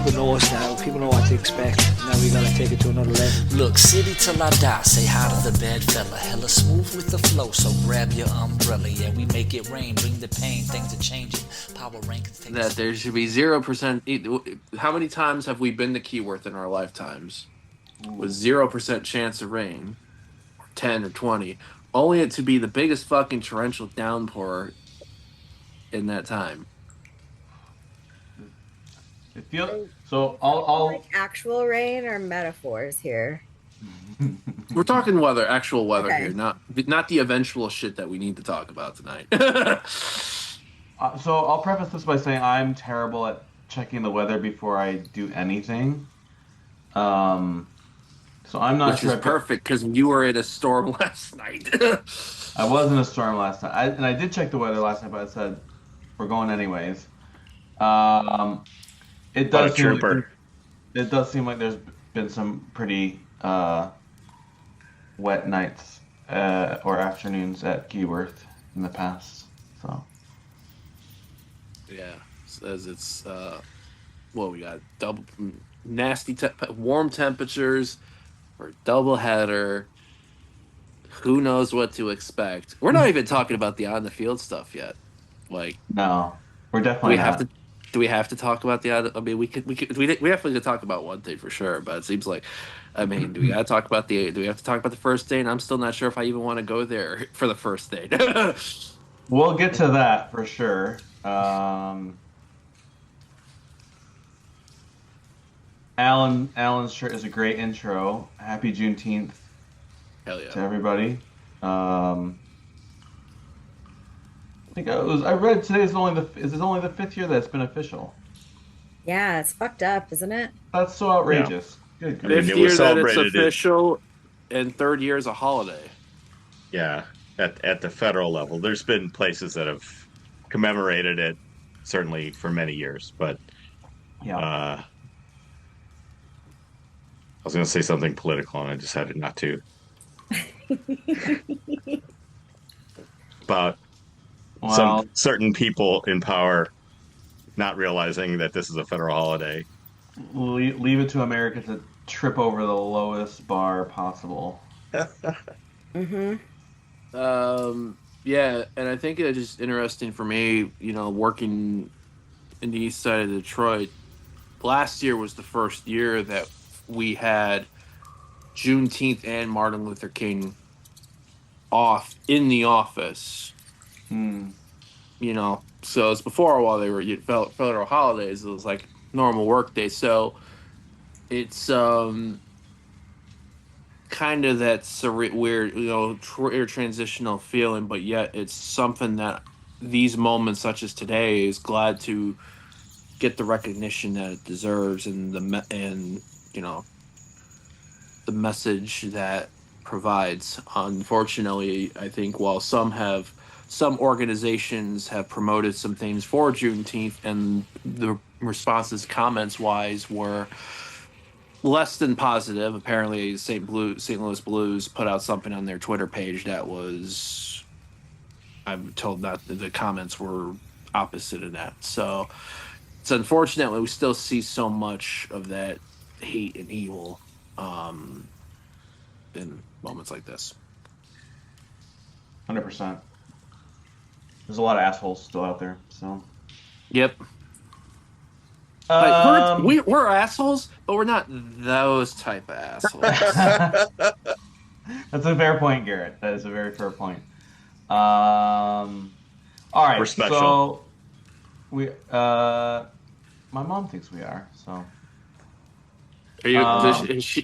people know us now. People know what to expect. Now we gotta take it to another level. Look, city till I die, say hi to the bad fella. Hella smooth with the flow, so grab your umbrella. Yeah, we make it rain, bring the pain, things are changing. Power rank things. That there should be 0%. How many times have we been to Keyworth in our lifetimes? With 0% chance of rain, or 10 or 20, only it to be the biggest fucking torrential downpour in that time. It feels so. I'll like actual rain or metaphors here. We're talking weather, actual weather Okay. here, not the eventual shit that we need to talk about tonight. So I'll preface this by saying I'm terrible at checking the weather before I do anything. So I'm not Which sure. is perfect because you were in a storm last night. I was in a storm last night, and I did check the weather last night, but I said we're going anyways. It does seem like there's been some pretty wet nights or afternoons at Keyworth in the past. So yeah, as it's well, we got double nasty warm temperatures for double header. Who knows what to expect? We're not even talking about the on the field stuff yet. Like, no, we're definitely not. Do we have to talk about the? I mean, we definitely could talk about one thing for sure. But it seems like, I mean, do we got to talk about do we have to talk about the first day? And I'm still not sure if I even want to go there for the first date. We'll get to that for sure. Alan's shirt is a great intro. Happy Juneteenth. Hell yeah. To everybody. I think I read today is only the fifth year that's been official. Yeah, it's fucked up, isn't it? That's so outrageous. Yeah. Good Fifth year that it's official, and third year is a holiday. Yeah, at the federal level, there's been places that have commemorated it, certainly for many years. But yeah, I was going to say something political, and I decided not to. About some certain people in power not realizing that this is a federal holiday. Leave it to America to trip over the lowest bar possible. Mm-hmm. Yeah, and I think it's just interesting for me, working in the east side of Detroit. Last year was the first year that we had Juneteenth and Martin Luther King off in the office. So it's before while they were federal holidays, it was like normal work day. So it's kind of that weird, transitional feeling, but yet it's something that these moments such as today is glad to get the recognition that it deserves, and the message that provides. Unfortunately, I think while some organizations have promoted some things for Juneteenth, and the responses comments wise were less than positive. Apparently St. Louis Blues put out something on their Twitter page that was, I'm told that the comments were opposite of that. So it's unfortunate we still see so much of that hate and evil in moments like this. 100%. There's a lot of assholes still out there. So. Yep. We're assholes, but we're not those type of assholes. That's a fair point, Garrett. That is a very fair point. All right. We're special. So we my mom thinks we are. So. Does she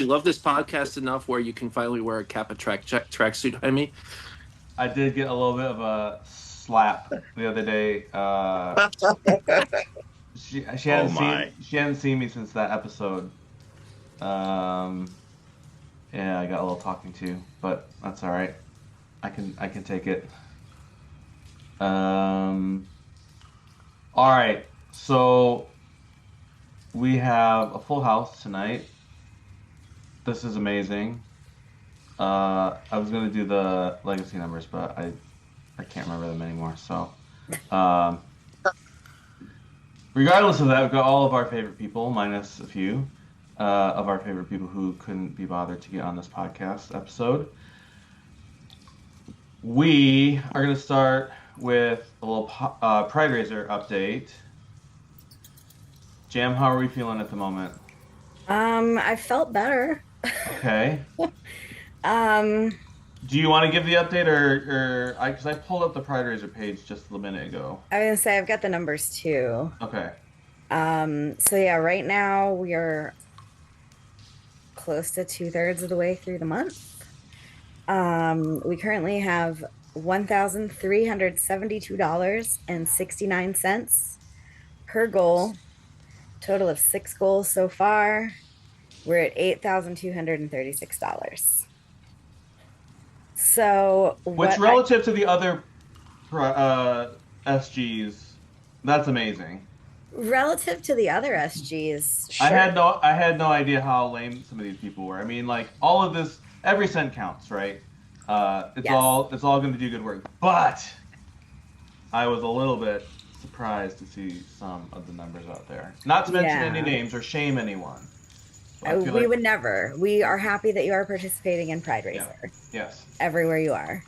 love this podcast enough where you can finally wear a Kappa tracksuit? I mean, I did get a little bit of a slap the other day. She hadn't seen me since that episode. Yeah, I got a little talking to, but that's all right. I can take it. All right, so we have a full house tonight. This is amazing. I was gonna do the legacy numbers, but I can't remember them anymore. So, regardless of that, we've got all of our favorite people, minus a few of our favorite people who couldn't be bothered to get on this podcast episode. We are going to start with a little Prideraiser update. Jam, how are we feeling at the moment? I felt better. Okay. Do you want to give the update or because I pulled up the Prideraiser page just a minute ago. I was gonna say I've got the numbers too. Okay. So yeah, right now we are close to 2/3 of the way through the month. We currently have $1,372.69 per goal. Total of 6 goals so far. We're at $8,236. So Which relative to the other SGs, that's amazing. Relative to the other SGs, sure. I had no idea how lame some of these people were. I mean, like all of this, every cent counts, right? It's Yes. all going to do good work. But I was a little bit surprised to see some of the numbers out there. Not to mention any names or shame anyone. We would never. We are happy that you are participating in Prideraiser. Yeah. Yes. Everywhere you are.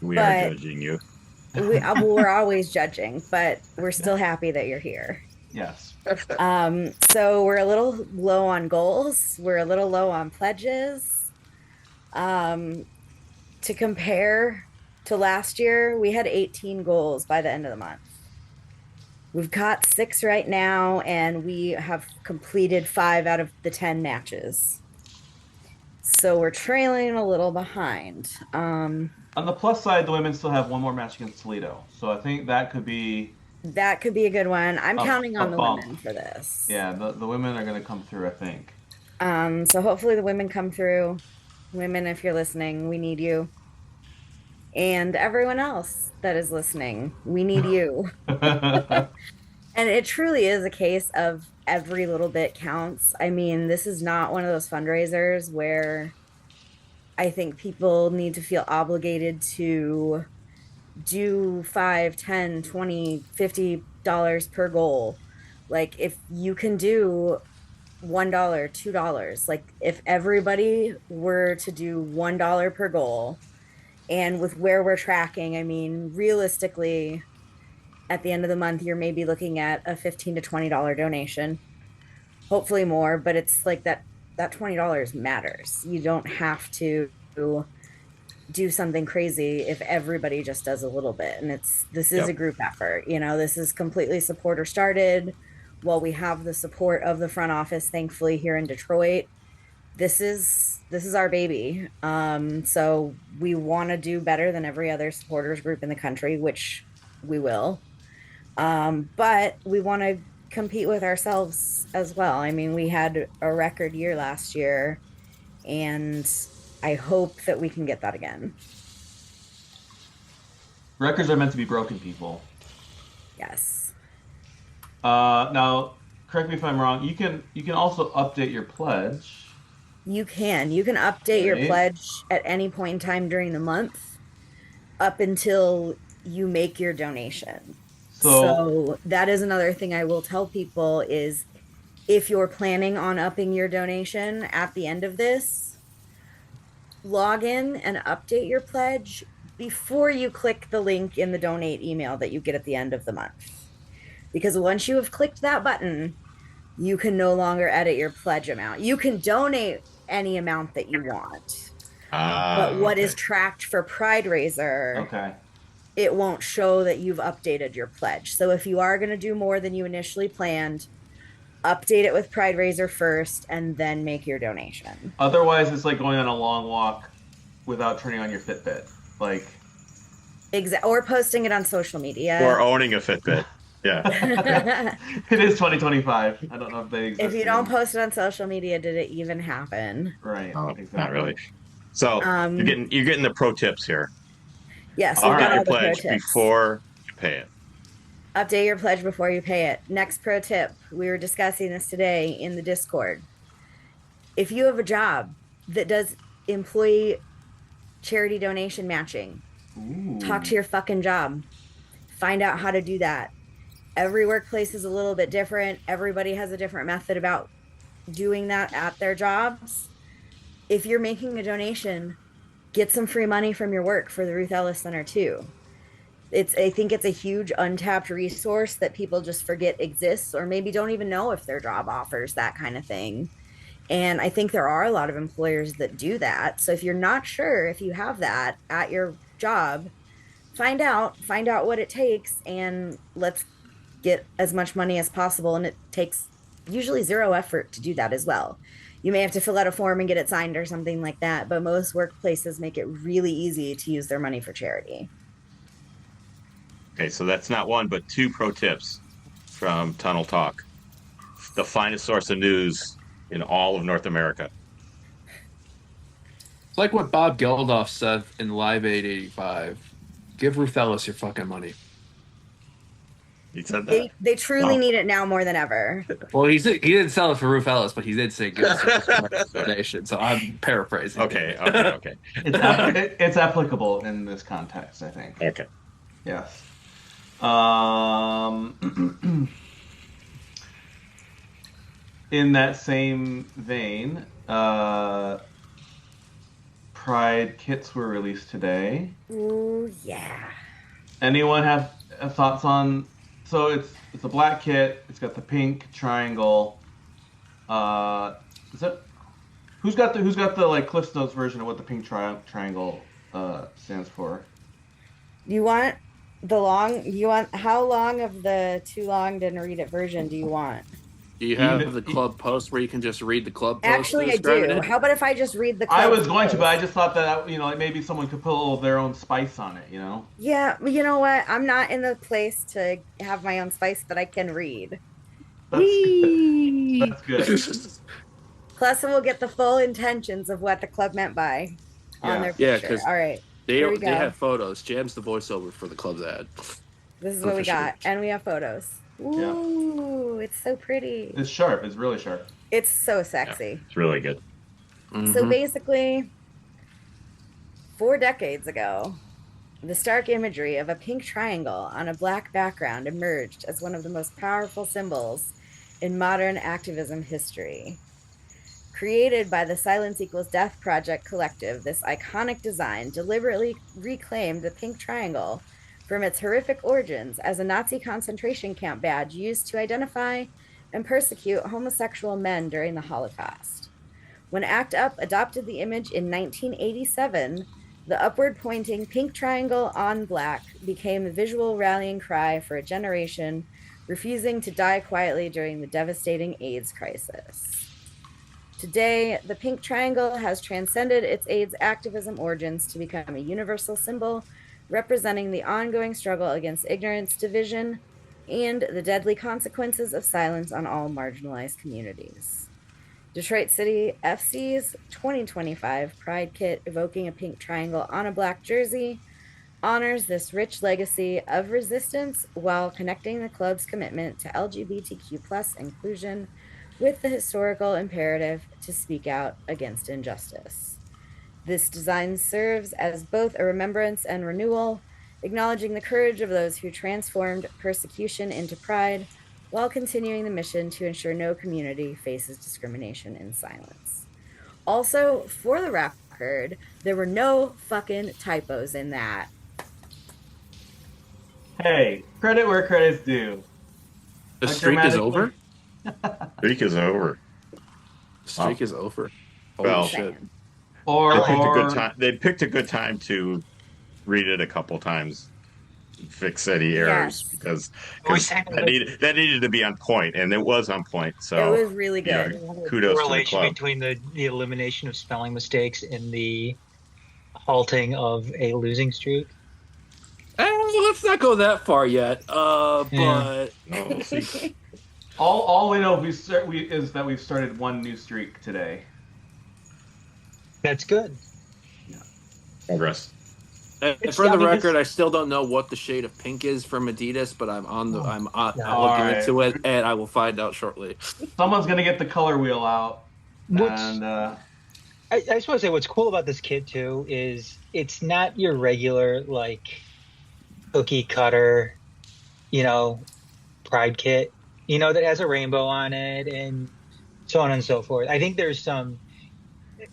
We are judging you. We're always judging, but we're still happy that you're here. Yes. So we're a little low on goals. We're a little low on pledges. To compare to last year, we had 18 goals by the end of the month. We've got 6 right now, and we have completed 5 out of the 10 matches. So we're trailing a little behind. On the plus side, the women still have one more match against Toledo. So I think that could be a good one. I'm counting on the bump. women for this. Yeah, the women are going to come through, I think. So hopefully the women come through. Women, if you're listening, we need you. And everyone else that is listening, we need you. And it truly is a case of every little bit counts. I mean, this is not one of those fundraisers where I think people need to feel obligated to do $5, $10, $20, $50 per goal. Like if you can do $1, $2, like if everybody were to do $1 per goal, and with where we're tracking, I mean, realistically, at the end of the month, you're maybe looking at a $15 to $20 donation, hopefully more, but it's like that $20 matters. You don't have to do something crazy if everybody just does a little bit. And this is a group effort. You know, this is completely supporter started. While we have the support of the front office, thankfully, here in Detroit, this is our baby. So we want to do better than every other supporters group in the country, which we will. But we want to compete with ourselves as well. I mean, we had a record year last year, and I hope that we can get that again. Records are meant to be broken, people. Yes. Now, correct me if I'm wrong. You can also update your pledge. You can update your pledge at any point in time during the month, up until you make your donation. So that is another thing I will tell people is if you're planning on upping your donation at the end of this, log in and update your pledge before you click the link in the donate email that you get at the end of the month. Because once you have clicked that button, you can no longer edit your pledge amount. You can donate any amount that you want. But what is tracked for Prideraiser, it won't show that you've updated your pledge. So if you are going to do more than you initially planned, update it with Prideraiser first and then make your donation. Otherwise, it's like going on a long walk without turning on your Fitbit. Like, or posting it on social media. Or owning a Fitbit. Yeah. It is 2025. I don't know if they exist. If you don't post it on social media, did it even happen? Right. Oh, exactly. not really. So you're getting the pro tips here. Yes. Update your pledge before you pay it. Update your pledge before you pay it. Next pro tip. We were discussing this today in the Discord. If you have a job that does employee charity donation matching, talk to your fucking job. Find out how to do that. Every workplace is a little bit different. Everybody has a different method about doing that at their jobs. If you're making a donation, get some free money from your work for the Ruth Ellis Center too. I think it's a huge untapped resource that people just forget exists, or maybe don't even know if their job offers that kind of thing. And I think there are a lot of employers that do that. So if you're not sure if you have that at your job, find out what it takes, and let's get as much money as possible. And it takes usually zero effort to do that as well. You may have to fill out a form and get it signed or something like that, but most workplaces make it really easy to use their money for charity. Okay, so that's not one, but 2 pro tips from Tunnel Talk. The finest source of news in all of North America. It's like what Bob Geldof said in Live Aid 85. Give Ruth Ellis your fucking money. He said that. They truly need it now more than ever. Well, he didn't sell it for Ruth Ellis, but he did say give us a donation. So I'm paraphrasing. Okay. It's applicable in this context, I think. Okay. Yes. In that same vein, Pride kits were released today. Ooh, yeah. Anyone have thoughts on? So it's a black kit. It's got the pink triangle. Is that who's got the like Cliff Notes version of what the pink triangle stands for? You want how long of the too long didn't read it version do you want? Do you have the club post where you can just read the club post? Actually, I do. How about if I just read the club I was going post? to, but I just thought that, like maybe someone could put a little of their own spice on it, Yeah, but you know what? I'm not in the place to have my own spice, but I can read. That's good. Plus, we'll get the full intentions of what the club meant by on their picture. Yeah, because all right, they have photos. Jam's the voiceover for the club's ad. This is what we got, and we have photos. Ooh, it's so pretty. It's sharp. It's really sharp. It's so sexy. Yeah, it's really good. Mm-hmm. So basically, 4 decades ago, the stark imagery of a pink triangle on a black background emerged as one of the most powerful symbols in modern activism history. Created by the Silence Equals Death Project Collective, this iconic design deliberately reclaimed the pink triangle from its horrific origins as a Nazi concentration camp badge used to identify and persecute homosexual men during the Holocaust. When ACT UP adopted the image in 1987, the upward-pointing pink triangle on black became the visual rallying cry for a generation refusing to die quietly during the devastating AIDS crisis. Today, the pink triangle has transcended its AIDS activism origins to become a universal symbol representing the ongoing struggle against ignorance, division, and the deadly consequences of silence on all marginalized communities. Detroit City FC's 2025 Pride Kit, evoking a pink triangle on a black jersey, honors this rich legacy of resistance while connecting the club's commitment to LGBTQ+ inclusion with the historical imperative to speak out against injustice. This design serves as both a remembrance and renewal, acknowledging the courage of those who transformed persecution into pride while continuing the mission to ensure no community faces discrimination in silence. Also, for the record, there were no fucking typos in that. Hey, credit where credit's due. The streak is over? Streak is over. The streak is over. Holy Well, shit. Or They picked a good time to read it a couple times, fix any errors, because that needed to be on point, and it was on point. So it was really good. Kudos to the correlation club. between the elimination of spelling mistakes and the halting of a losing streak. Let's not go that far yet. But No, see, all we know is that we've started one new streak today. That's good. progress. For the record, I still don't know what the shade of pink is from Adidas, but I'm looking into it, and I will find out shortly. Someone's gonna get the color wheel out. I just want to say what's cool about this kit too is it's not your regular like cookie cutter, Pride kit, you know, that has a rainbow on it and so on and so forth. I think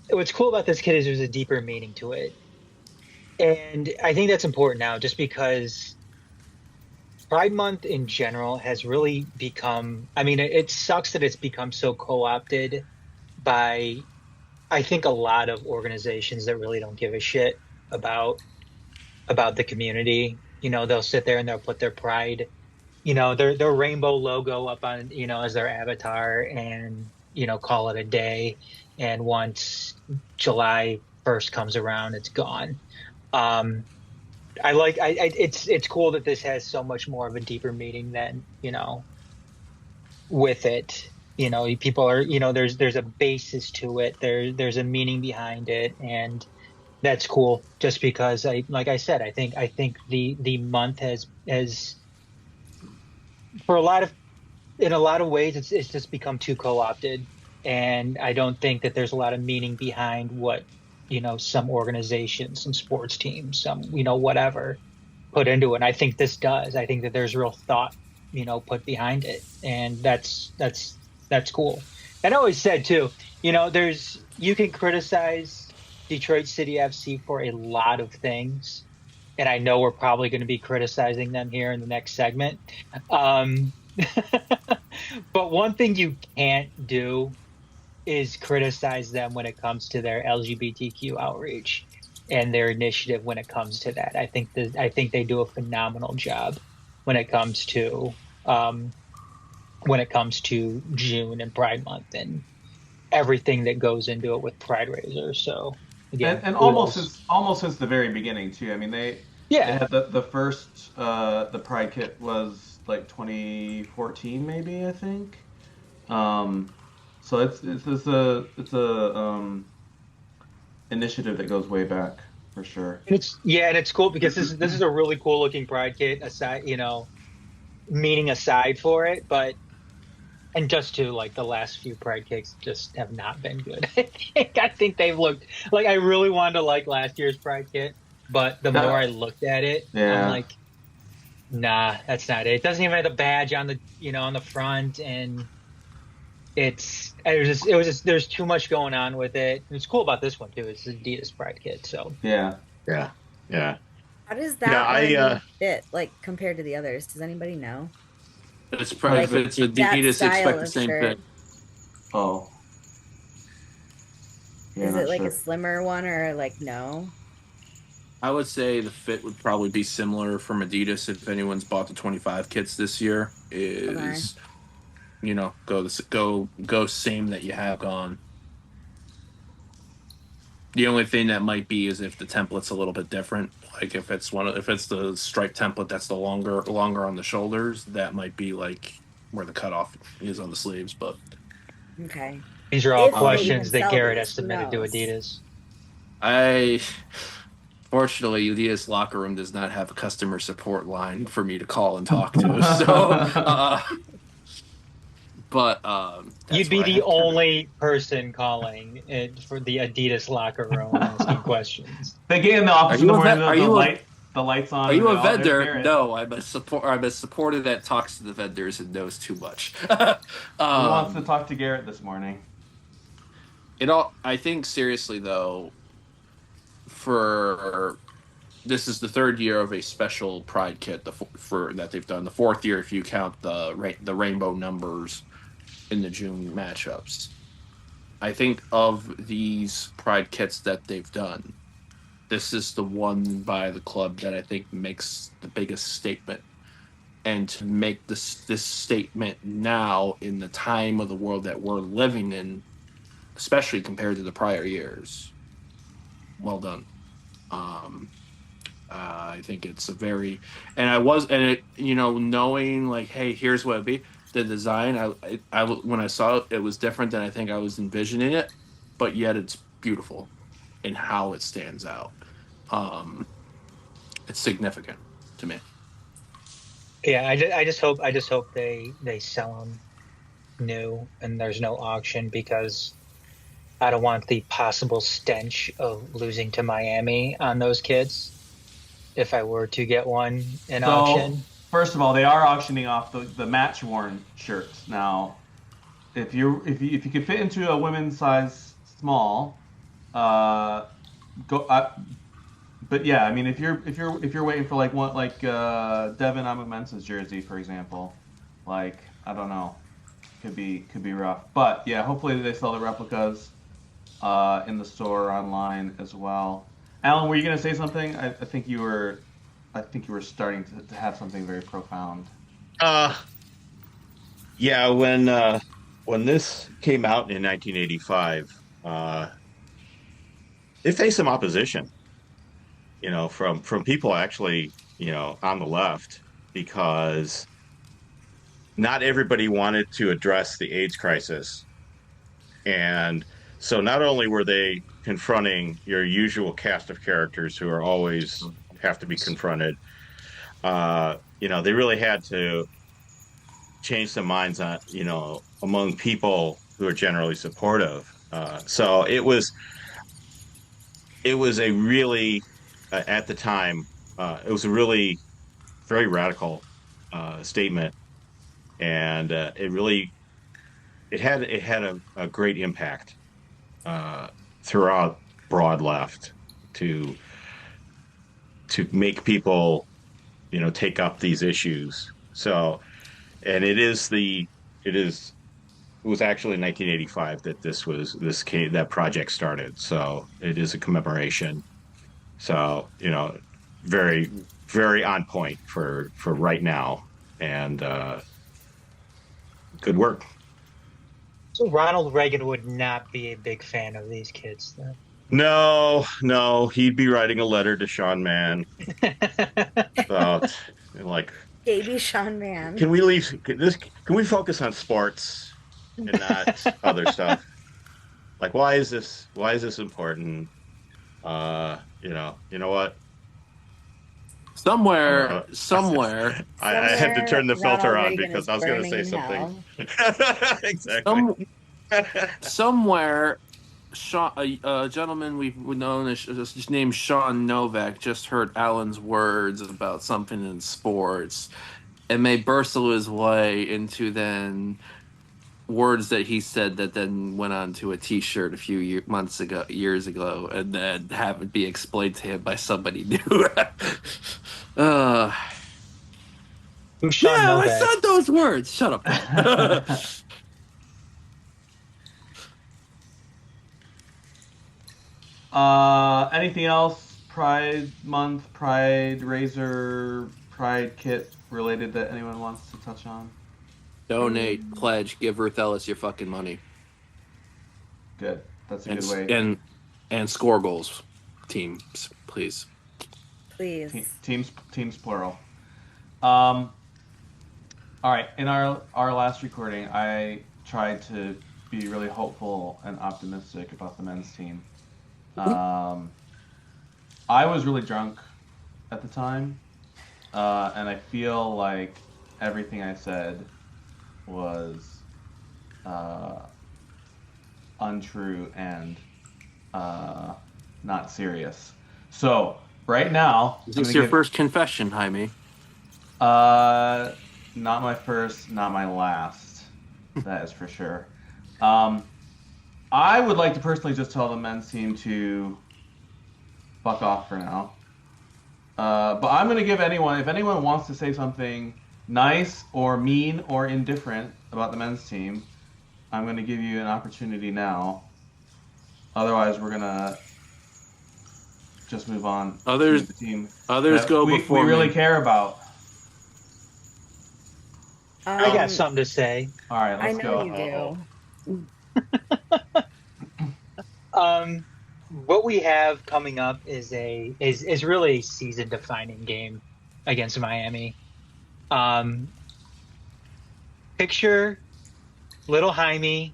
what's cool about this kit is there's a deeper meaning to it. And I think that's important now just because Pride Month in general has really become, I mean, it sucks that it's become so co-opted by, I think, a lot of organizations that really don't give a shit about the community. You know, they'll sit there and they'll put their pride, you know, their rainbow logo up on, you know, as their avatar and, you know, call it a day. And once July 1st comes around, it's gone. Um, it's cool that this has so much more of a deeper meaning than, you know, with it. You know, people are, you know, there's a basis to it. There's a meaning behind it, and that's cool. Just because like I said, I think the month has for in a lot of ways it's just become too co-opted, and I don't think that there's a lot of meaning behind what, you know, some organizations, some sports teams, some, you know, whatever put into it. And I think this does. I think that there's real thought, you know, put behind it, and that's cool. And I always said too, you know, you can criticize Detroit City FC for a lot of things, and I know we're probably going to be criticizing them here in the next segment. Um, but one thing you can't do is criticize them when it comes to their LGBTQ outreach and their initiative when it comes to that. I think they do a phenomenal job when it comes to June and Pride Month and everything that goes into it with Prideraiser. So again, and almost since the very beginning too. I mean, they had the first the Pride kit was like 2014 maybe, I think. So it's a initiative that goes way back for sure. and it's cool because this is a really cool looking Pride kit aside, you know, meaning aside for it, but and just to like the last few Pride kits just have not been good. I think they've looked like I really wanted to like last year's Pride kit, but the more I looked at it, I'm like, nah, that's not it. It doesn't even have the badge on the, you know, on the front, and there's too much going on with it. What's cool about this one too is the Adidas Pride kit. So yeah. How does that fit like compared to the others? Does anybody know? It's probably if it's Adidas, expect the same thing. Oh. Yeah, is it like a slimmer one or like no? I would say the fit would probably be similar from Adidas if anyone's bought the 25 kits this year. Is you know, go same that you have gone. The only thing that might be is if the template's a little bit different. Like if it's the stripe template that's the longer on the shoulders, that might be like where the cutoff is on the sleeves. But okay, these are all questions that Garrett has submitted to Adidas. Fortunately, Adidas locker room does not have a customer support line for me to call and talk to. So, but you'd be the only person calling it for the Adidas locker room asking questions. They get in the office in the morning, the lights on. Are you a vendor? No, I'm a supporter that talks to the vendors and knows too much. Who wants to talk to Garrett this morning? I think seriously though, this is the third year of a special Pride kit that they've done. The fourth year if you count the rainbow numbers in the June matchups. I think of these Pride kits that they've done, this is the one by the club that I think makes the biggest statement. And to make this statement now in the time of the world that we're living in, especially compared to the prior years, well done. I think it's knowing like, hey, here's what it'd be. The design, when I saw it, it was different than I think I was envisioning it, but yet it's beautiful in how it stands out. It's significant to me. Yeah, I just hope they sell them new and there's no auction, because I don't want the possible stench of losing to Miami on those kids if I were to get one in auction. first of all, they are auctioning off the match worn shirts now. If you could fit into a women's size small, go. But yeah, I mean, if you're waiting for like one like Devin Amament's jersey, for example, like I don't know, could be rough. But yeah, hopefully they sell the replicas in the store or online as well. Alan, were you gonna say something? I think you were. I think you were starting to have something very profound. Yeah, when this came out in 1985, it faced some opposition, from people actually, on the left, because not everybody wanted to address the AIDS crisis. And so not only were they confronting your usual cast of characters who are always have to be confronted, they really had to change some minds on, among people who are generally supportive. So it was a really, at the time, it was a really very radical statement, and it had a great impact throughout broad left to make people take up these issues. So, and it was actually in 1985 that that project started. So it is a commemoration. So very very on point for right now, and good work. So Ronald Reagan would not be a big fan of these kids, then. No, he'd be writing a letter to Sean Mann about like, Baby Sean Man. can we leave this? Can we focus on sports and not other stuff? Like, why is this important? You know what? Somewhere, I had to turn the filter on Reagan because is I was going to say burning something. Exactly. somewhere, a gentleman we've known as named Sean Novak just heard Alan's words about something in sports, and may burstle his way into then words that he said that then went on to a T-shirt a few years ago, and then have it be explained to him by somebody new. Who's Sean Novak? I said those words. Shut up. Anything else? Pride Month, Prideraiser, Pride Kit related that anyone wants to touch on? Donate, pledge, give Ruth Ellis your fucking money. Good. That's a good way. And score goals, teams, please. Please. Teams plural. All right. In our last recording, I tried to be really hopeful and optimistic about the men's team. I was really drunk at the time, and I feel like everything I said was untrue and not serious. So right now, is this your first confession, Jaime? Not my first, not my last. That is for sure. I would like to personally just tell the men's team to fuck off for now. But I'm going to give if anyone wants to say something nice or mean or indifferent about the men's team, I'm going to give you an opportunity now. Otherwise, we're going to just move on to the team. Others go before we really care about. I got something to say. All right, let's go. I know you do. What we have coming up is really a season-defining game against Miami. Picture little Jaime.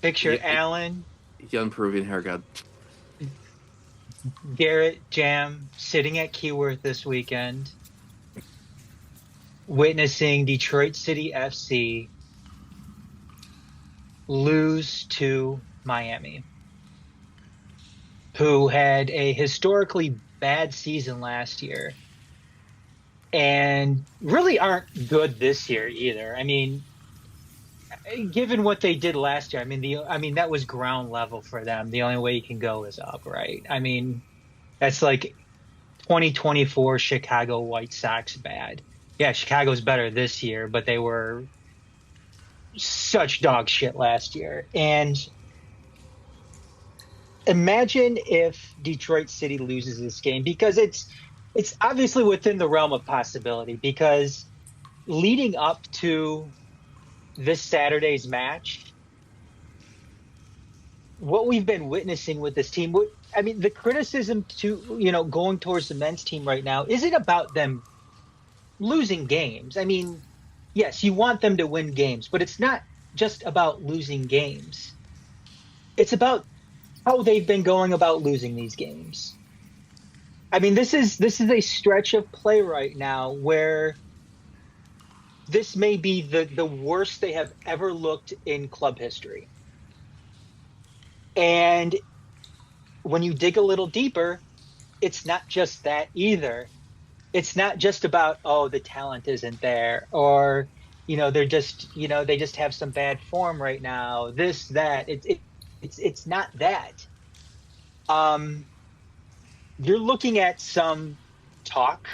Picture Alan. Young Peruvian hair god. Garrett, Jam, sitting at Keyworth this weekend, witnessing Detroit City FC lose to Miami, who had a historically bad season last year, and really aren't good this year either. I mean, given what they did last year, I mean that was ground level for them. The only way you can go is up, right? I mean, that's like 2024 Chicago White Sox bad. Yeah, Chicago's better this year, but they were such dog shit last year. And imagine if Detroit City loses this game, because it's obviously within the realm of possibility, because leading up to this Saturday's match, what we've been witnessing with this team, I mean, the criticism to, going towards the men's team right now isn't about them losing games. I mean, yes, you want them to win games, but it's not just about losing games. It's about how they've been going about losing these games. I mean, this is a stretch of play right now where this may be the worst they have ever looked in club history. And when you dig a little deeper, it's not just that either. It's not just about, oh, the talent isn't there, or, they're just, they just have some bad form right now, this, that. It's not that. You're looking at some talk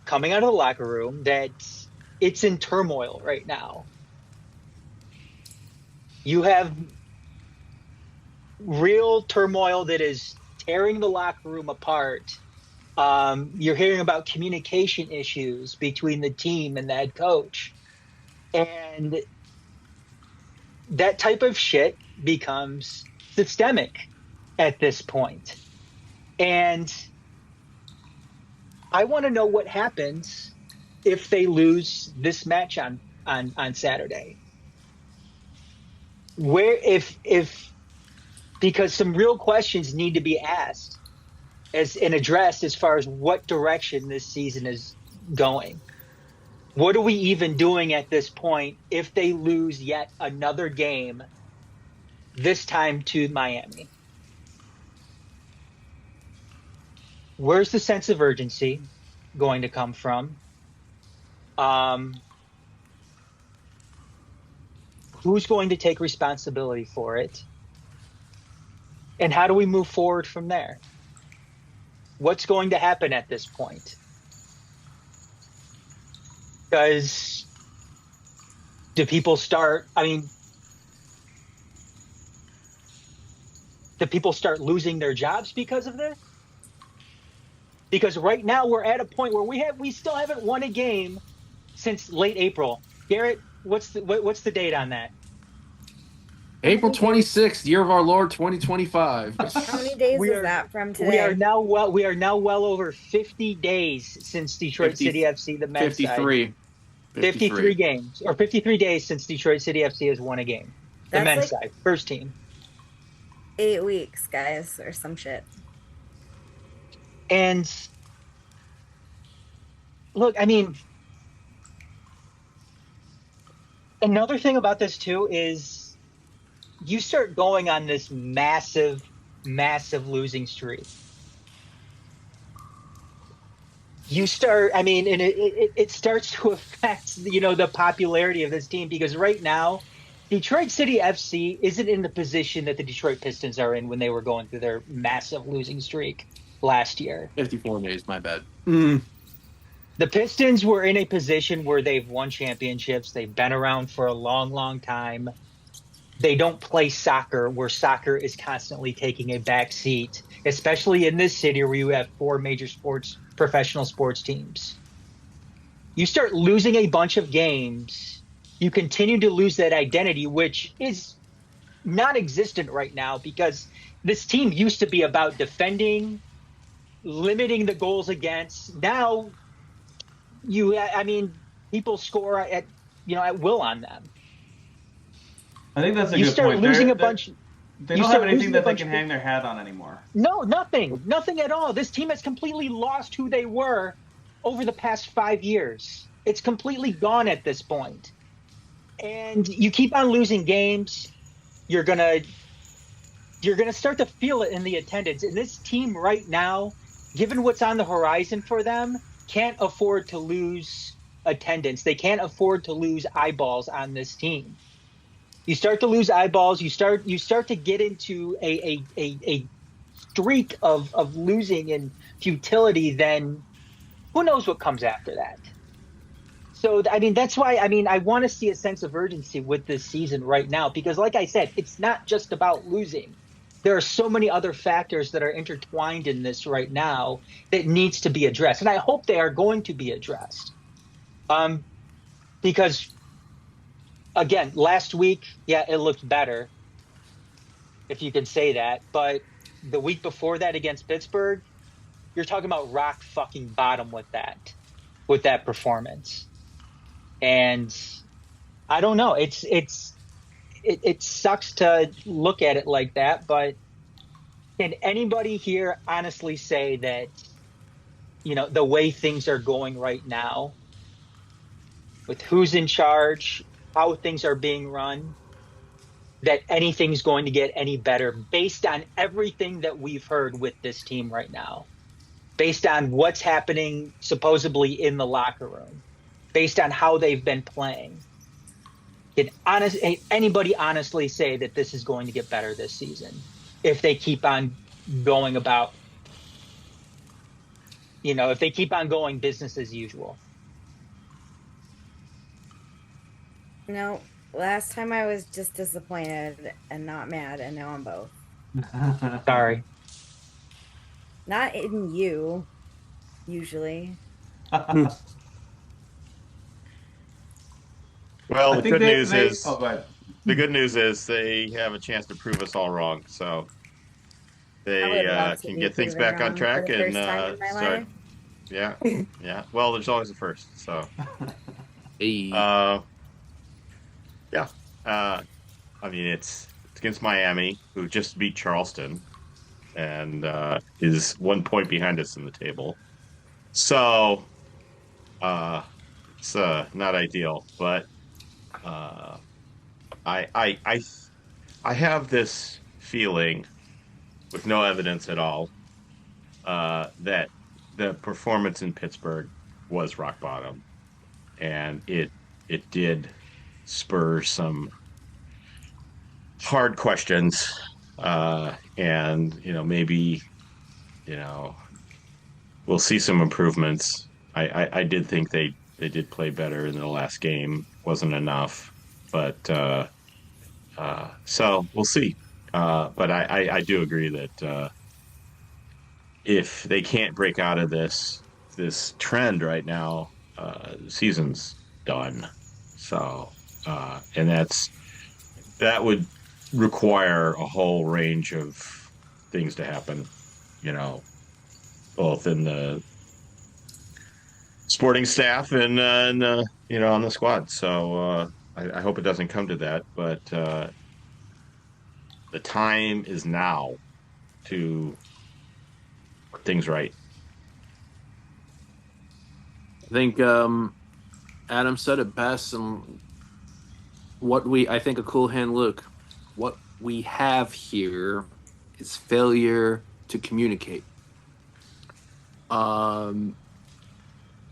coming out of the locker room that it's in turmoil right now. You have real turmoil that is tearing the locker room apart. You're hearing about communication issues between the team and the head coach. And that type of shit becomes systemic at this point. And I want to know what happens if they lose this match on Saturday. Because some real questions need to be asked and addressed as far as what direction this season is going. What are we even doing at this point if they lose yet another game, this time to Miami? Where's the sense of urgency going to come from? Who's going to take responsibility for it? And how do we move forward from there? What's going to happen at this point? Because do people start losing their jobs because of this? Because right now we're at a point where we still haven't won a game since late April. Garrett, what's the date on that? April 26th, year of our Lord 2025. How many days is that from today? We are now well over 50 days since Detroit City FC, the men's 53. side. 53 games, or 53 days since Detroit City FC has won a game. The men's side, first team. 8 weeks, guys, or some shit. And look, I mean, another thing about this too is you start going on this massive losing streak. And it starts to affect, the popularity of this team, because right now, Detroit City FC isn't in the position that the Detroit Pistons are in when they were going through their massive losing streak last year. 54 days, my bad. The Pistons were in a position where they've won championships. They've been around for a long, long time. They don't play soccer, where soccer is constantly taking a back seat, especially in this city where you have 4 major professional sports teams. You start losing a bunch of games, you continue to lose that identity, which is non-existent right now, because this team used to be about defending, limiting the goals against. Now, people score at will on them. I think that's a You good start point. losing a bunch. They don't have anything that they can hang their hat on anymore. No, nothing at all. This team has completely lost who they were over the past 5 years. It's completely gone at this point. And you keep on losing games, you're gonna start to feel it in the attendance. And this team right now, given what's on the horizon for them, can't afford to lose attendance. They can't afford to lose eyeballs on this team. You start to lose eyeballs, you start to get into a streak of losing and futility, then who knows what comes after that. So I mean that's why I want to see a sense of urgency with this season right now because like I said, it's not just about losing. There are so many other factors that are intertwined in this right now that needs to be addressed. And I hope they are going to be addressed. Um, because again, last week, yeah, it looked better, if you can say that. But the week before that against Pittsburgh, you're talking about rock fucking bottom with that performance. And I don't know. It sucks to look at it like that, but can anybody here honestly say that, the way things are going right now, with who's in charge, how things are being run, that anything's going to get any better based on everything that we've heard with this team right now, based on what's happening supposedly in the locker room, based on how they've been playing? Can anybody honestly say that this is going to get better this season if they keep on going about, if they keep on going business as usual? No, last time I was just disappointed and not mad, and now I'm both. Sorry. Not in you, usually. Well, I the think good news they is oh, go ahead. the good news is they have a chance to prove us all wrong. So I they would love to can be get things proven back on wrong for track the and first time in my start. life. Yeah, yeah. Well, there's always a first. So Hey. yeah. I mean, it's against Miami, who just beat Charleston and is 1 point behind us in the table. So it's not ideal, but uh, I I I I have this feeling with no evidence at all that the performance in Pittsburgh was rock bottom, and it did spur some hard questions, and maybe you know we'll see some improvements. I did think they did play better in the last game. Wasn't enough, but so we'll see. But I do agree that if they can't break out of this trend right now, the season's done. So and that would require a whole range of things to happen, you know, both in the sporting staff and on the squad. So I hope it doesn't come to that, but the time is now to put things right. I think Adam said it best, and I think a cool hand Luke. What we have here is failure to communicate.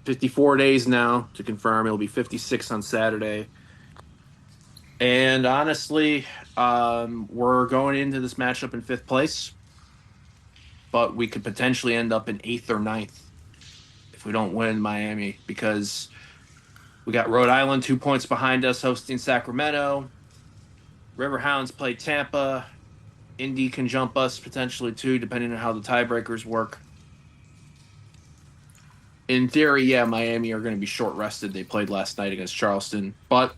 54 days now to confirm. It'll be 56 on Saturday. And honestly, we're going into this matchup in fifth place, but we could potentially end up in eighth or ninth if we don't win Miami, because we got Rhode Island 2 points behind us hosting Sacramento. Riverhounds play Tampa. Indy can jump us potentially too, depending on how the tiebreakers work. In theory, yeah, Miami are going to be short rested. They played last night against Charleston. But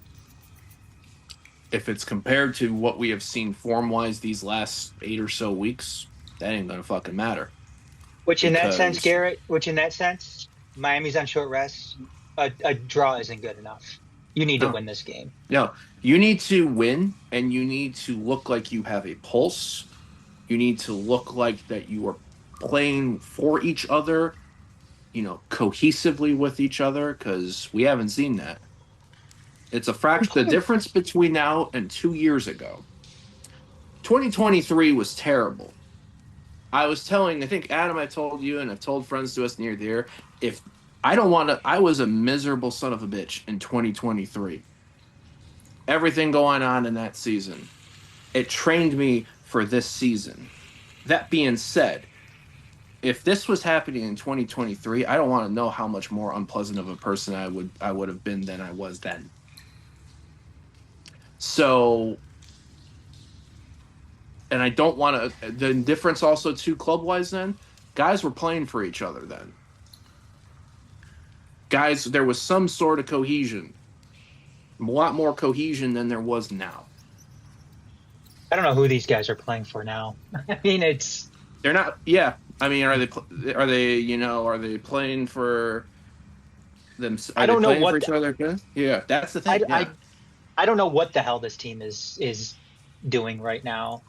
if it's compared to what we have seen form wise these last 8 or so weeks, that ain't going to fucking matter. Which in that sense, Because- Garrett, Miami's on short rest. A draw isn't good enough. You need to No. win this game. No, you need to win, and you need to look like you have a pulse. You need to look like that you are playing for each other, cohesively with each other, because we haven't seen that. It's a fraction. The difference between now and 2 years ago, 2023 was terrible. I think Adam, I told you, and I've told friends to us near there, if I don't want to. I was a miserable son of a bitch in 2023. Everything going on in that season, it trained me for this season. That being said, if this was happening in 2023, I don't want to know how much more unpleasant of a person I would have been than I was then. So, and I don't want to. The difference also too, club wise, then guys were playing for each other then. Guys, there was some sort of cohesion, a lot more cohesion than there was now. I don't know who these guys are playing for now. I mean, they're not. Yeah, I mean, are they playing for them? I don't know what for each other. Yeah, that's the thing. I don't know what the hell this team is doing right now.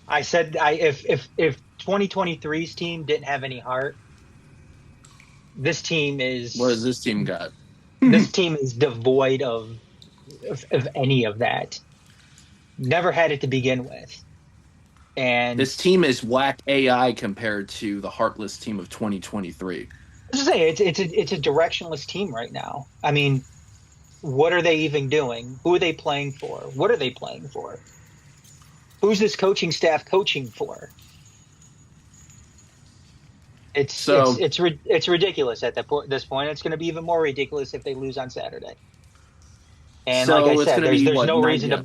I said if 2023's team didn't have any heart, this team is. What has this team got? This team is devoid of any of that. Never had it to begin with. And this team is whack AI compared to the heartless team of 2023. I was say it's a directionless team right now. I mean, what are they even doing? Who are they playing for? What are they playing for? Who's this coaching staff coaching for? It's ridiculous at this point. It's going to be even more ridiculous if they lose on Saturday. And so like I said,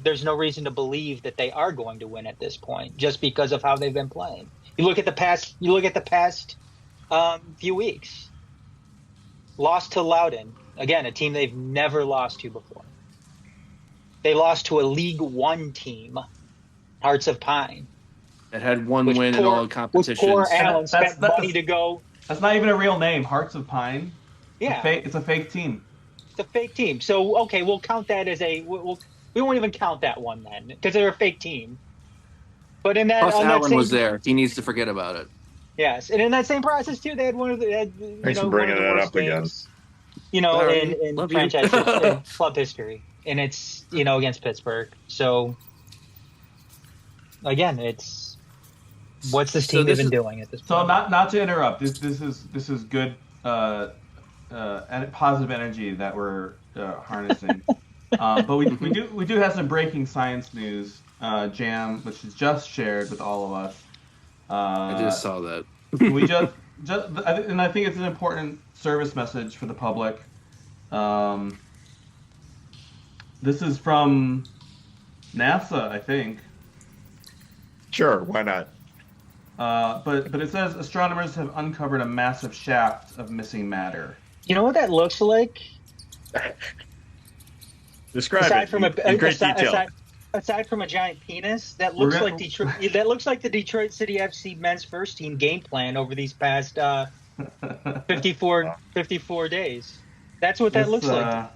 there's no reason to believe that they are going to win at this point, just because of how they've been playing. You look at the past few weeks. Lost to Loudoun, again, a team they've never lost to before. They lost to a League One team, Hearts of Pine. It had one win in all the competitions. Poor Allen spent money to go. That's not even a real name, Hearts of Pine. Yeah, it's a fake team. It's a fake team. So okay, we'll count that as we won't even count that one then, because they're a fake team. But in that, plus Allen was there. He needs to forget about it. Yes, and in that same process too, they had one of the Thanks for bringing that up games, again. in franchise in club history, and it's against Pittsburgh. So again, it's what's this team even doing at this point? So not to interrupt, this is good positive energy that we're harnessing. But we do have some breaking science news, Jam, which is just shared with all of us. I just saw that. we just and I think it's an important service message for the public. This is from NASA, I think. Sure, why not? But it says astronomers have uncovered a massive shaft of missing matter. You know what that looks like? Describe it in great detail. Aside from a giant penis, that looks like Detroit. That looks like the Detroit City FC men's first team game plan over these past 54 days. That's what that looks like.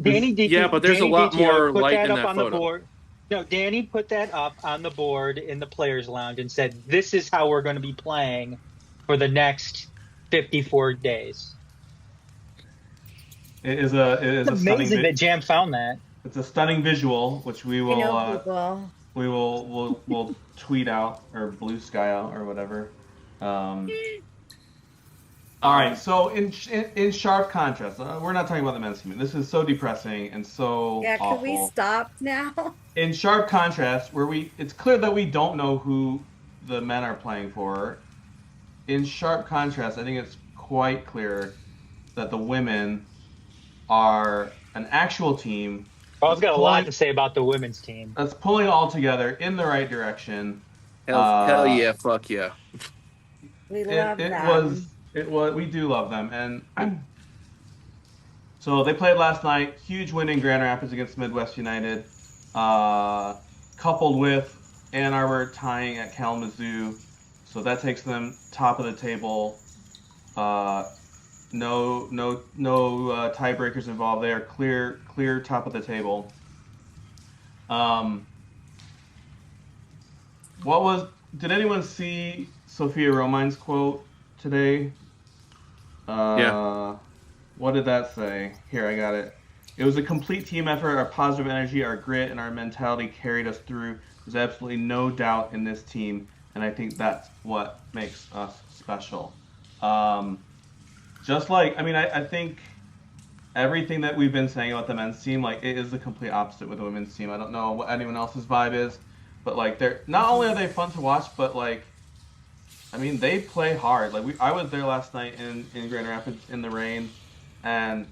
Danny, but there's a lot more light in that on photo. The board. No, Danny put that up on the board in the players' lounge and said, "This is how we're going to be playing for the next 54 days." It's amazing that Jam found that. It's a stunning visual, which we will we'll tweet out or blue sky out or whatever. All right, so in sharp contrast, we're not talking about the men's team. This is so depressing and so awful. Can we stop now? In sharp contrast, it's clear that we don't know who the men are playing for. In sharp contrast, I think it's quite clear that the women are an actual team. I've got a lot to say about the women's team. That's pulling all together in the right direction. Hell yeah, fuck yeah. We love them. We do love them. And so they played last night. Huge win in Grand Rapids against Midwest United. Coupled with Ann Arbor tying at Kalamazoo. So that takes them top of the table. No tiebreakers involved there. Clear top of the table. Did anyone see Sophia Romine's quote today? Yeah. What did that say? Here, I got it. It was a complete team effort. Our positive energy, our grit, and our mentality carried us through. There's absolutely no doubt in this team, and I think that's what makes us special. just like, I mean, I think everything that we've been saying about the men's team, like it is the complete opposite with the women's team. I don't know what anyone else's vibe is, but like they're not only are they fun to watch, but like I mean they play hard. Like I was there last night in Grand Rapids in the rain, and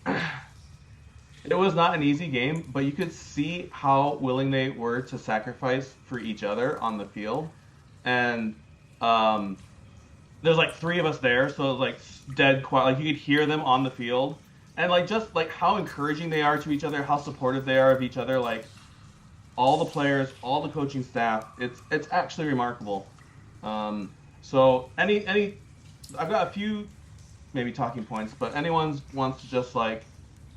it was not an easy game, but you could see how willing they were to sacrifice for each other on the field, and um, there's like three of us there, so it was like dead quiet. Like you could hear them on the field, and like just like how encouraging they are to each other, how supportive they are of each other. Like all the players, all the coaching staff, it's actually remarkable. So I've got a few maybe talking points, but anyone wants to just like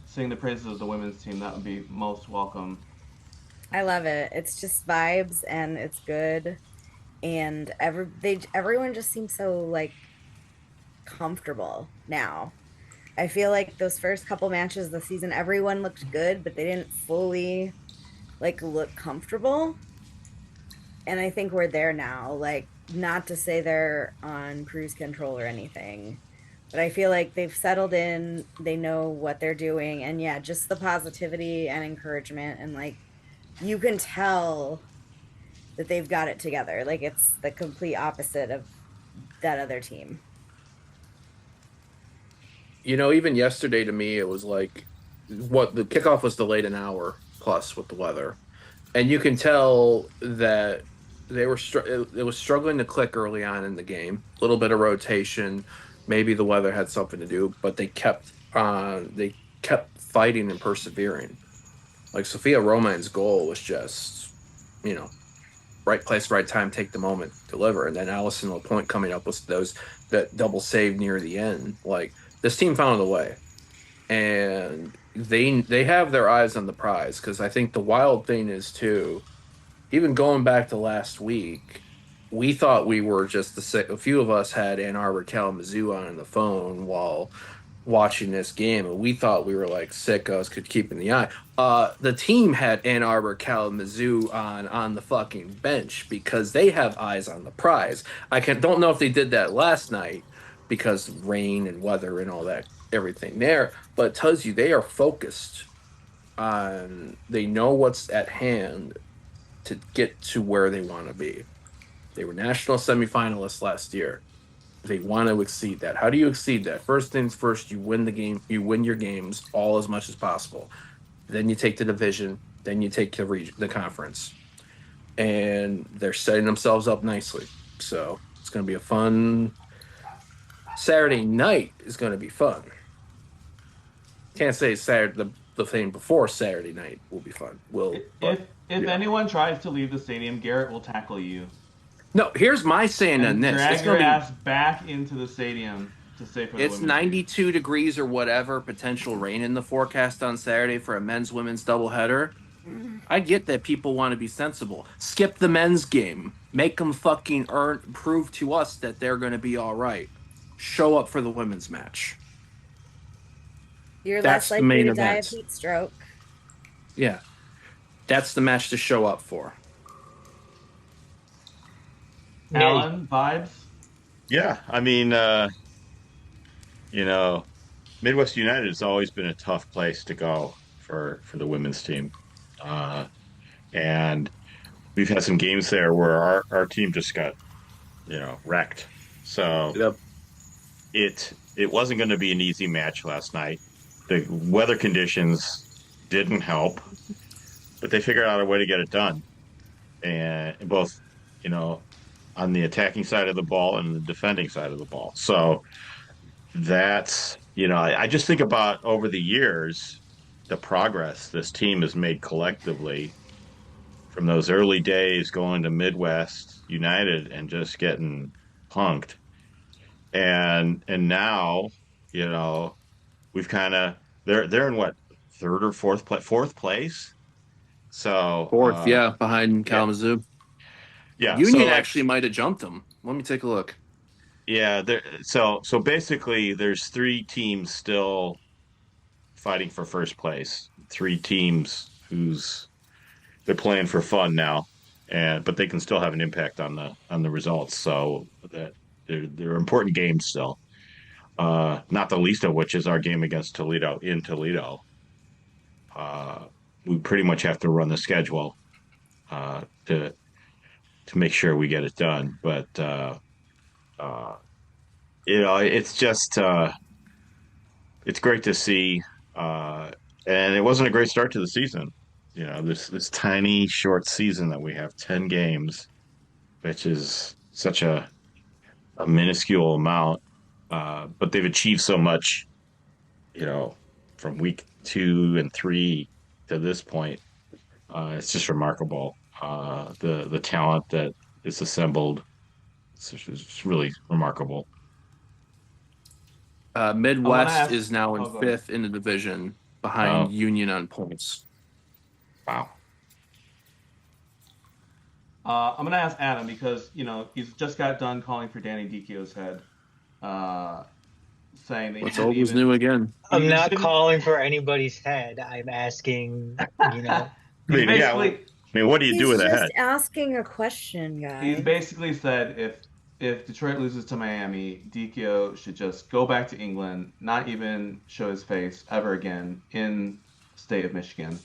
sing the praises of the women's team, that would be most welcome. I love it. It's just vibes and it's good. And everyone just seems so like comfortable now. I feel like those first couple matches of the season, everyone looked good, but they didn't fully like look comfortable. And I think we're there now. Like, not to say they're on cruise control or anything, but I feel like they've settled in, they know what they're doing, and yeah, just the positivity and encouragement, and like you can tell that they've got it together. Like it's the complete opposite of that other team. Even yesterday to me, it was like what the kickoff was delayed an hour plus with the weather, and you can tell that it was struggling to click early on in the game. A little bit of rotation, maybe the weather had something to do, but they kept fighting and persevering. Like Sophia Roman's goal was just, you know, right place, right time, take the moment, deliver. And then Allison Lapointe coming up with that double save near the end. Like this team found a way, and they have their eyes on the prize, because I think the wild thing is too. Even going back to last week, we thought we were just a few of us had Ann Arbor Kalamazoo on the phone while watching this game, and we thought we were like sickos, could keep in the eye. The team had Ann Arbor Kalamazoo on the fucking bench because they have eyes on the prize. Don't know if they did that last night because rain and weather and all that everything there, but it tells you they are focused on, they know what's at hand to get to where they want to be. They were national semifinalists last year. They want to exceed that. How do you exceed that? First things first, you win the game. You win your games all as much as possible. Then you take the division. Then you take the conference, and they're setting themselves up nicely. So it's going to be a fun Saturday night. Is going to be fun. Can't say Saturday. The thing before Saturday night will be fun. If anyone tries to leave the stadium, Garrett will tackle you No, here's my saying on and this. drag your ass back into the stadium to stay for the It's women's 92 degrees or whatever, potential rain in the forecast on Saturday for a men's women's doubleheader. I get that people want to be sensible. Skip the men's game. Make them fucking prove to us that they're going to be all right. Show up for the women's match. You're That's less the likely main to die of event. heat stroke. Yeah. That's the match to show up for. Alan, vibes? Yeah, I mean, Midwest United has always been a tough place to go for the women's team, and we've had some games there where our team just got wrecked. So Yep. it wasn't going to be an easy match last night. The weather conditions didn't help, but they figured out a way to get it done, and both on the attacking side of the ball and the defending side of the ball. So that's, I just think about over the years, the progress this team has made collectively from those early days going to Midwest United and just getting punked. And now, we've kind of, they're in what, third or fourth place. So, Fourth, yeah, behind yeah, Kalamazoo. yeah. So Union like, actually might have jumped them. Let me take a look. yeah, so basically there's three teams still fighting for first place. Three teams who's they're playing for fun now, but they can still have an impact on the results. So that they're important games still. Not the least of which is our game against Toledo in Toledo. We pretty much have to run the schedule to make sure we get it done. But uh, it's just it's great to see, and it wasn't a great start to the season. This tiny short season that we have 10 games, which is such a minuscule amount, but they've achieved so much. From week 2 and 3 to this point, it's just remarkable. The talent that is assembled, it's really remarkable. Midwest is now in go ahead. 5th in the division behind Union on points. Wow. I'm going to ask Adam because, he's just got done calling for Danny Dichio's head, saying that What's old is new again. I'm not calling for anybody's head. I'm asking, I mean, what do you do with a head? He's just asking a question, guys. He's basically said if Detroit loses to Miami, Dichio should just go back to England, not even show his face ever again in the state of Michigan.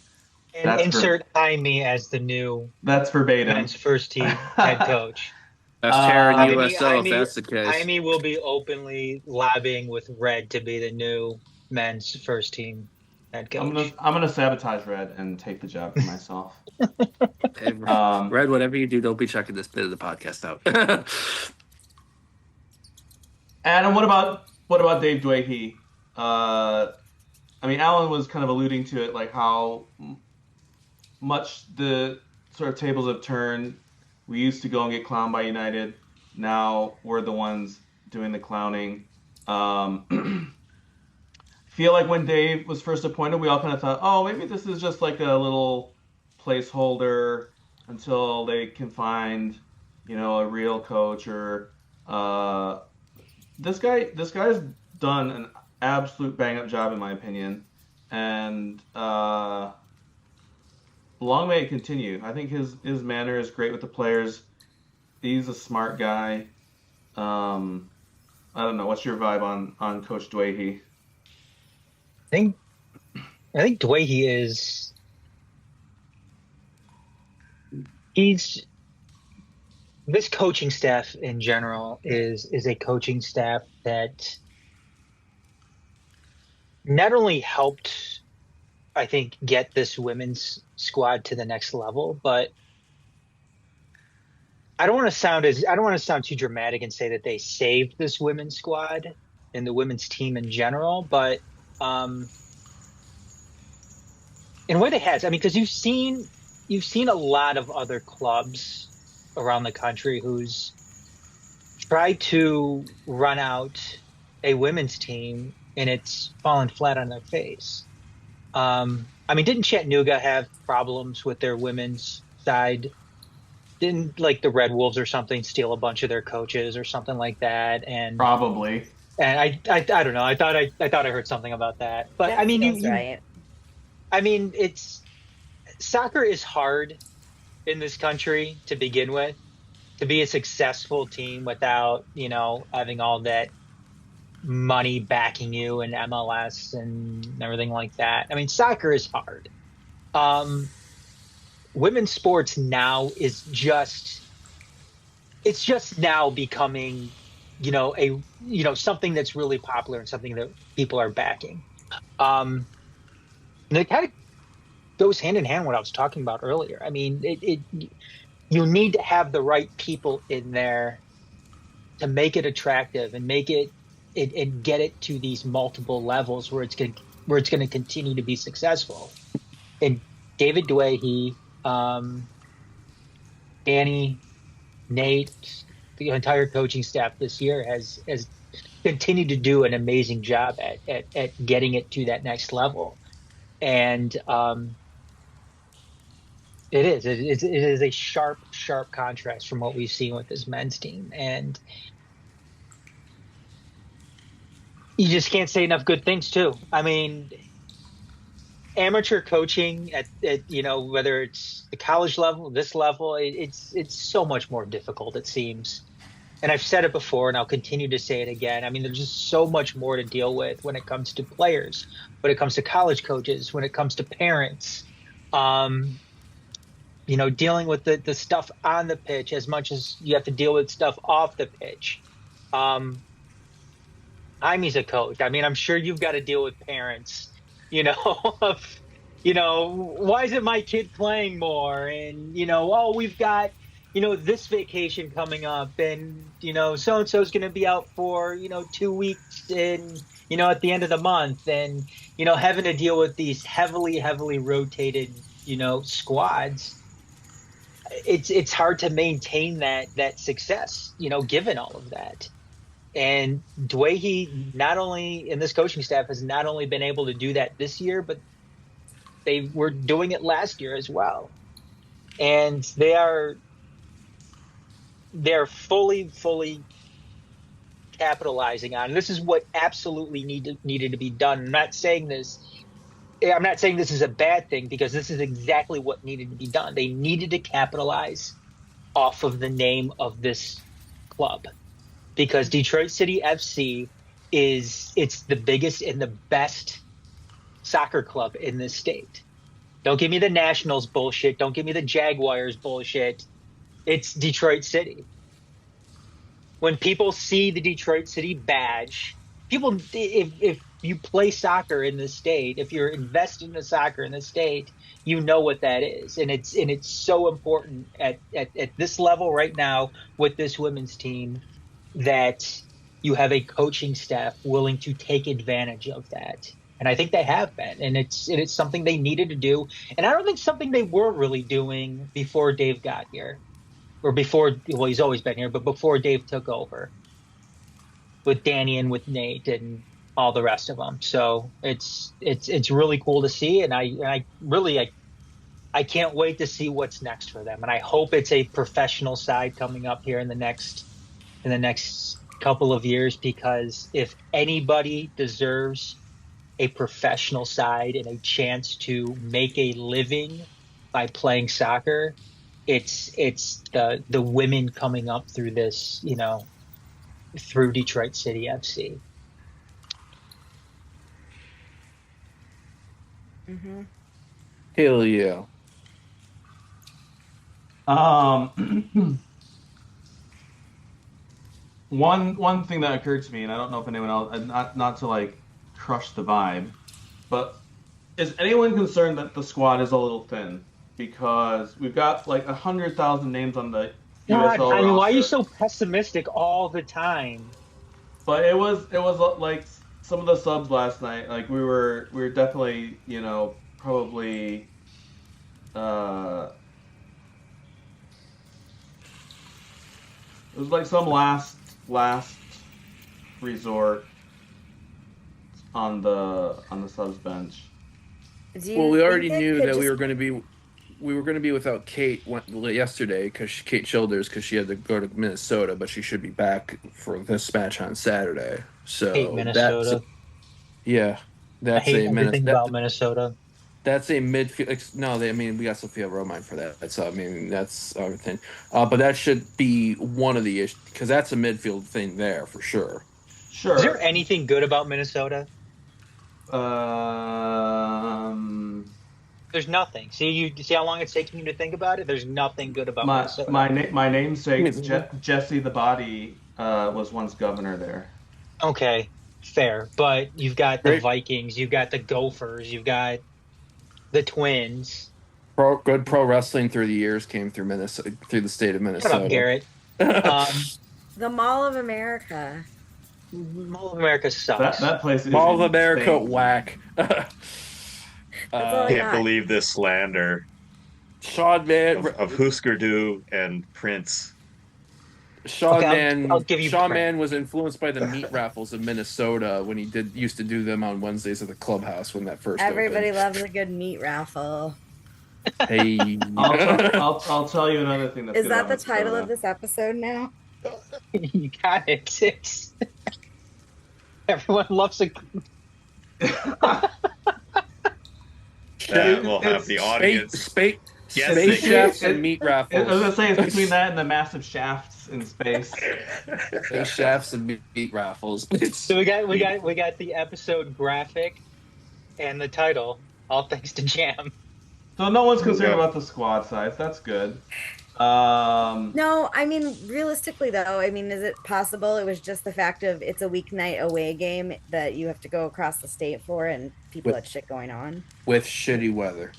And insert Jaime as the new That's verbatim. men's first team head coach. That's Karen USO if that's the case. Jaime will be openly lobbying with Red to be the new men's first team head coach. I'm gonna sabotage Red and take the job for myself. Hey, Red, whatever you do, don't be checking this bit of the podcast out. Adam, what about Dave Dwahey? I mean, Alan was kind of alluding to it, like how much the sort of tables have turned. We used to go and get clowned by United. Now we're the ones doing the clowning. Feel like when Dave was first appointed, we all kind of thought, oh, maybe this is just like a little placeholder until they can find, a real coach. Or this guy's done an absolute bang-up job, in my opinion, and long may it continue. I think his manner is great with the players. He's a smart guy. I don't know. What's your vibe on Coach Dwahey? I think Dwahey is. This coaching staff in general is a coaching staff that not only helped, I think, get this women's squad to the next level, but I don't want to sound too dramatic and say that they saved this women's squad and the women's team in general, but in a way they has. I mean, because you've seen a lot of other clubs around the country who's tried to run out a women's team and it's fallen flat on their face. I mean, didn't Chattanooga have problems with their women's side? Didn't like the Red Wolves or something steal a bunch of their coaches or something like that? And probably. And I don't know. I thought I heard something about that. But That I mean, feels right. I mean, soccer is hard in this country to begin with. To be a successful team without, having all that money backing you in MLS and everything like that. I mean, soccer is hard. Women's sports now is it's just now becoming, something that's really popular and something that people are backing. And it kind of goes hand in hand with what I was talking about earlier. I mean, you need to have the right people in there to make it attractive and make it and get it to these multiple levels where it's going to continue to be successful. And David Dwahey, Danny, Nate, the entire coaching staff this year has continued to do an amazing job at getting it to that next level. And it is a sharp contrast from what we've seen with this men's team. And you just can't say enough good things too. I mean, amateur coaching at whether it's the college level, this level, it's so much more difficult, it seems, and I've said it before and I'll continue to say it again. I mean, there's just so much more to deal with when it comes to players, when it comes to college coaches, when it comes to parents. Um, dealing with the stuff on the pitch as much as you have to deal with stuff off the pitch. Um, Jaime's a coach. I mean, I'm sure you've got to deal with parents, of, why isn't my kid playing more? And, oh, we've got, this vacation coming up and, so and so is going to be out for, 2 weeks and, at the end of the month and, having to deal with these heavily, heavily rotated, squads. It's hard to maintain that success, given all of that. And Dwayne, not only in this coaching staff, has not only been able to do that this year, but they were doing it last year as well. And they're fully capitalizing on. And this is what absolutely needed to be done. I'm not saying this is a bad thing, because this is exactly what needed to be done. They needed to capitalize off of the name of this club, because Detroit City FC it's the biggest and the best soccer club in this state. Don't give me the Nationals bullshit. Don't give me the Jaguars bullshit. It's Detroit City. When people see the Detroit City badge, if you play soccer in this state, if you're invested in soccer in this state, you know what that is. And it's so important at this level right now with this women's team that you have a coaching staff willing to take advantage of that. And I think they have been, and it's something they needed to do. And I don't think something they were really doing before Dave got here, or well, he's always been here, but before Dave took over with Danny and with Nate and all the rest of them. So it's really cool to see. And I can't wait to see what's next for them. And I hope it's a professional side coming up here in the next couple of years, because if anybody deserves a professional side and a chance to make a living by playing soccer, it's the women coming up through this, through Detroit City FC. Mm-hmm. Hell yeah. One thing that occurred to me, and I don't know if anyone else, not to like crush the vibe, but is anyone concerned that the squad is a little thin? Because we've got like 100,000 names on the God, USL I mean, why are you roster. so pessimistic all the time? But it was like some of the subs last night. Like we were definitely, probably it was like some last resort on the subs bench. Well, we already knew that we were going to be without Kate yesterday, because Kate Childers, because she had to go to Minnesota, but she should be back for this match on Saturday. So Hate Minnesota. That's I hate a everything about Minnesota. That's a midfield. No, we got Sophia Romine for that. So that's everything. But that should be one of the issues, because that's a midfield thing there for sure. Sure. Is there anything good about Minnesota? There's nothing. See, you see how long it's taking you to think about it? There's nothing good about Minnesota. My namesake, Jesse the Body, was once governor there. Okay, fair. But you've got the Vikings, you've got the Gophers, you've got the Twins. Good pro wrestling through the years came through Minnesota, through the state of Minnesota. Shut up, Garrett. The Mall of America. Mall of America sucks. That place is Mall of America whack. Can't believe this slander. Sean Man of Husker Du and Prince. Sean Man was influenced by the meat raffles of Minnesota when he used to do them on Wednesdays at the clubhouse when that first Everybody opened. loves a good meat raffle. Hey, I'll tell you another thing. Is that the title of this episode now? You got it. Everyone loves a. That will have the audience. Space Chefs and meat raffles. I was gonna say it's between that and the massive shafts in space. Space shafts and meat raffles. So we got the episode graphic and the title, all thanks to Jam. So no one's concerned Yeah. about the squad size. That's good. No, I mean, realistically, though, I mean, is it possible it was just the fact of it's a weeknight away game that you have to go across the state for and people had shit going on? With shitty weather.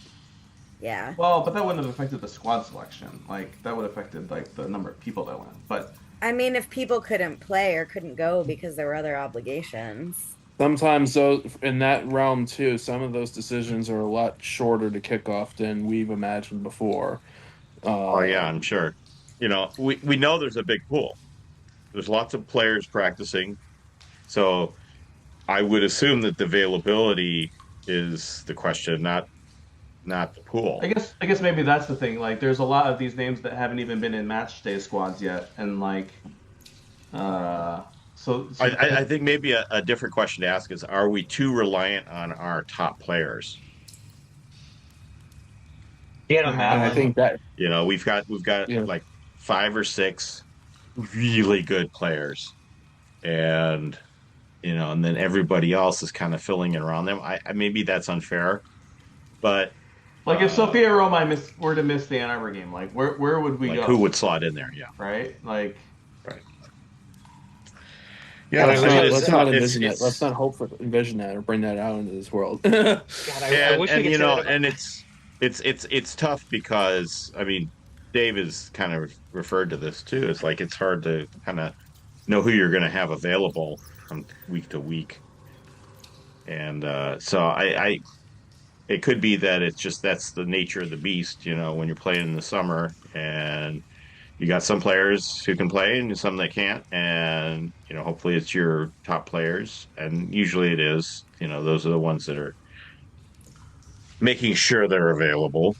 Yeah. Well, but that wouldn't have affected the squad selection. Like that would have affected like the number of people that went. But I mean, if people couldn't play or couldn't go because there were other obligations. Sometimes those in that realm too, some of those decisions are a lot shorter to kick off than we've imagined before. Oh yeah, I'm sure. You know, we know there's a big pool. There's lots of players practicing, so I would assume that the availability is the question, not the pool. I guess maybe that's the thing. Like, there's a lot of these names that haven't even been in match day squads yet, and like, so I think maybe a different question to ask is: are we too reliant on our top players? Yeah, no, And I think that You know, we've got Yeah. like 5 or 6 really good players, and you know, and then everybody else is kind of filling in around them. I maybe that's unfair, but like if Sophia Roma were to miss the Ann Arbor game, like where would we like go? who would slot in there? Yeah, Right? Like, right. Yeah, let's not it's- envision it's- that. Let's not hope for envision that or bring that out into this world. God, I and, wish we and could you say know, that about- and it's tough because I mean, Dave has kind of referred to this too. It's like it's hard to kind of know who you're going to have available from week to week, and so I it could be that it's just that's the nature of the beast. You know, when you're playing in the summer and you got some players who can play and some that can't, and you know, hopefully it's your top players, and usually it is. You know, those are the ones that are making sure they're available,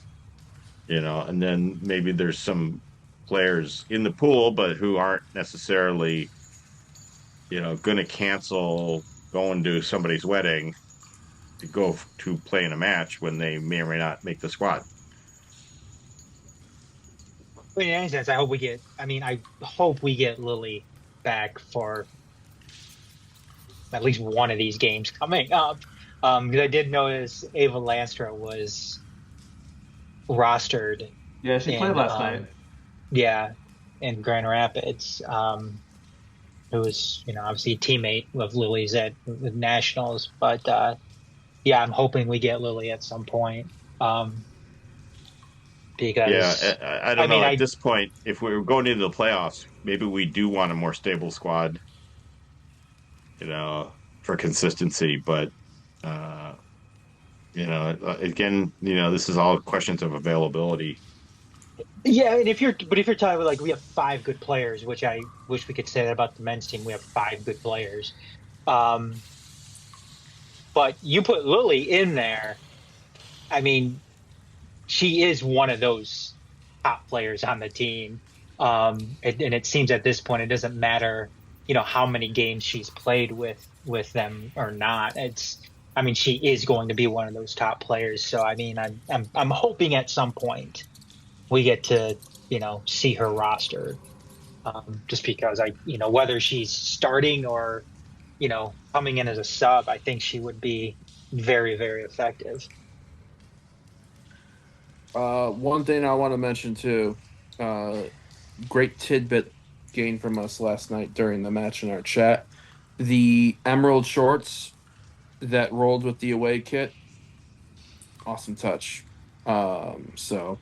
you know, and then maybe there's some players in the pool, but who aren't necessarily, you know, going to cancel going to somebody's wedding to go to play in a match when they may or may not make the squad. in any sense, I hope we get. I mean, I hope we get Lily back for at least one of these games coming up. Because I did notice Ava Lanstra was rostered. yeah, she played last night. Yeah, in Grand Rapids. Who was, you know, obviously a teammate of Lily's at with Nationals, but yeah, I'm hoping we get Lily at some point. Because Yeah, I don't I know. mean, At this point, if we're going into the playoffs, maybe we do want a more stable squad, you know, for consistency. But, you know, again, you know, this is all questions of availability. yeah, and if you're talking about like we have 5 good players, which I wish we could say that about the men's team, we have 5 good players. But you put Lily in there, I mean, she is one of those top players on the team. And it seems at this point it doesn't matter, you know, how many games she's played with them or not. I mean, she is going to be one of those top players. So I mean, I'm hoping at some point we get to, you know, see her roster. Just because you know, whether she's starting or, you know, coming in as a sub, I think she would be very, very effective. One thing I want to mention too, great tidbit gained from us last night during the match in our chat. The emerald shorts that rolled with the away kit, awesome touch. So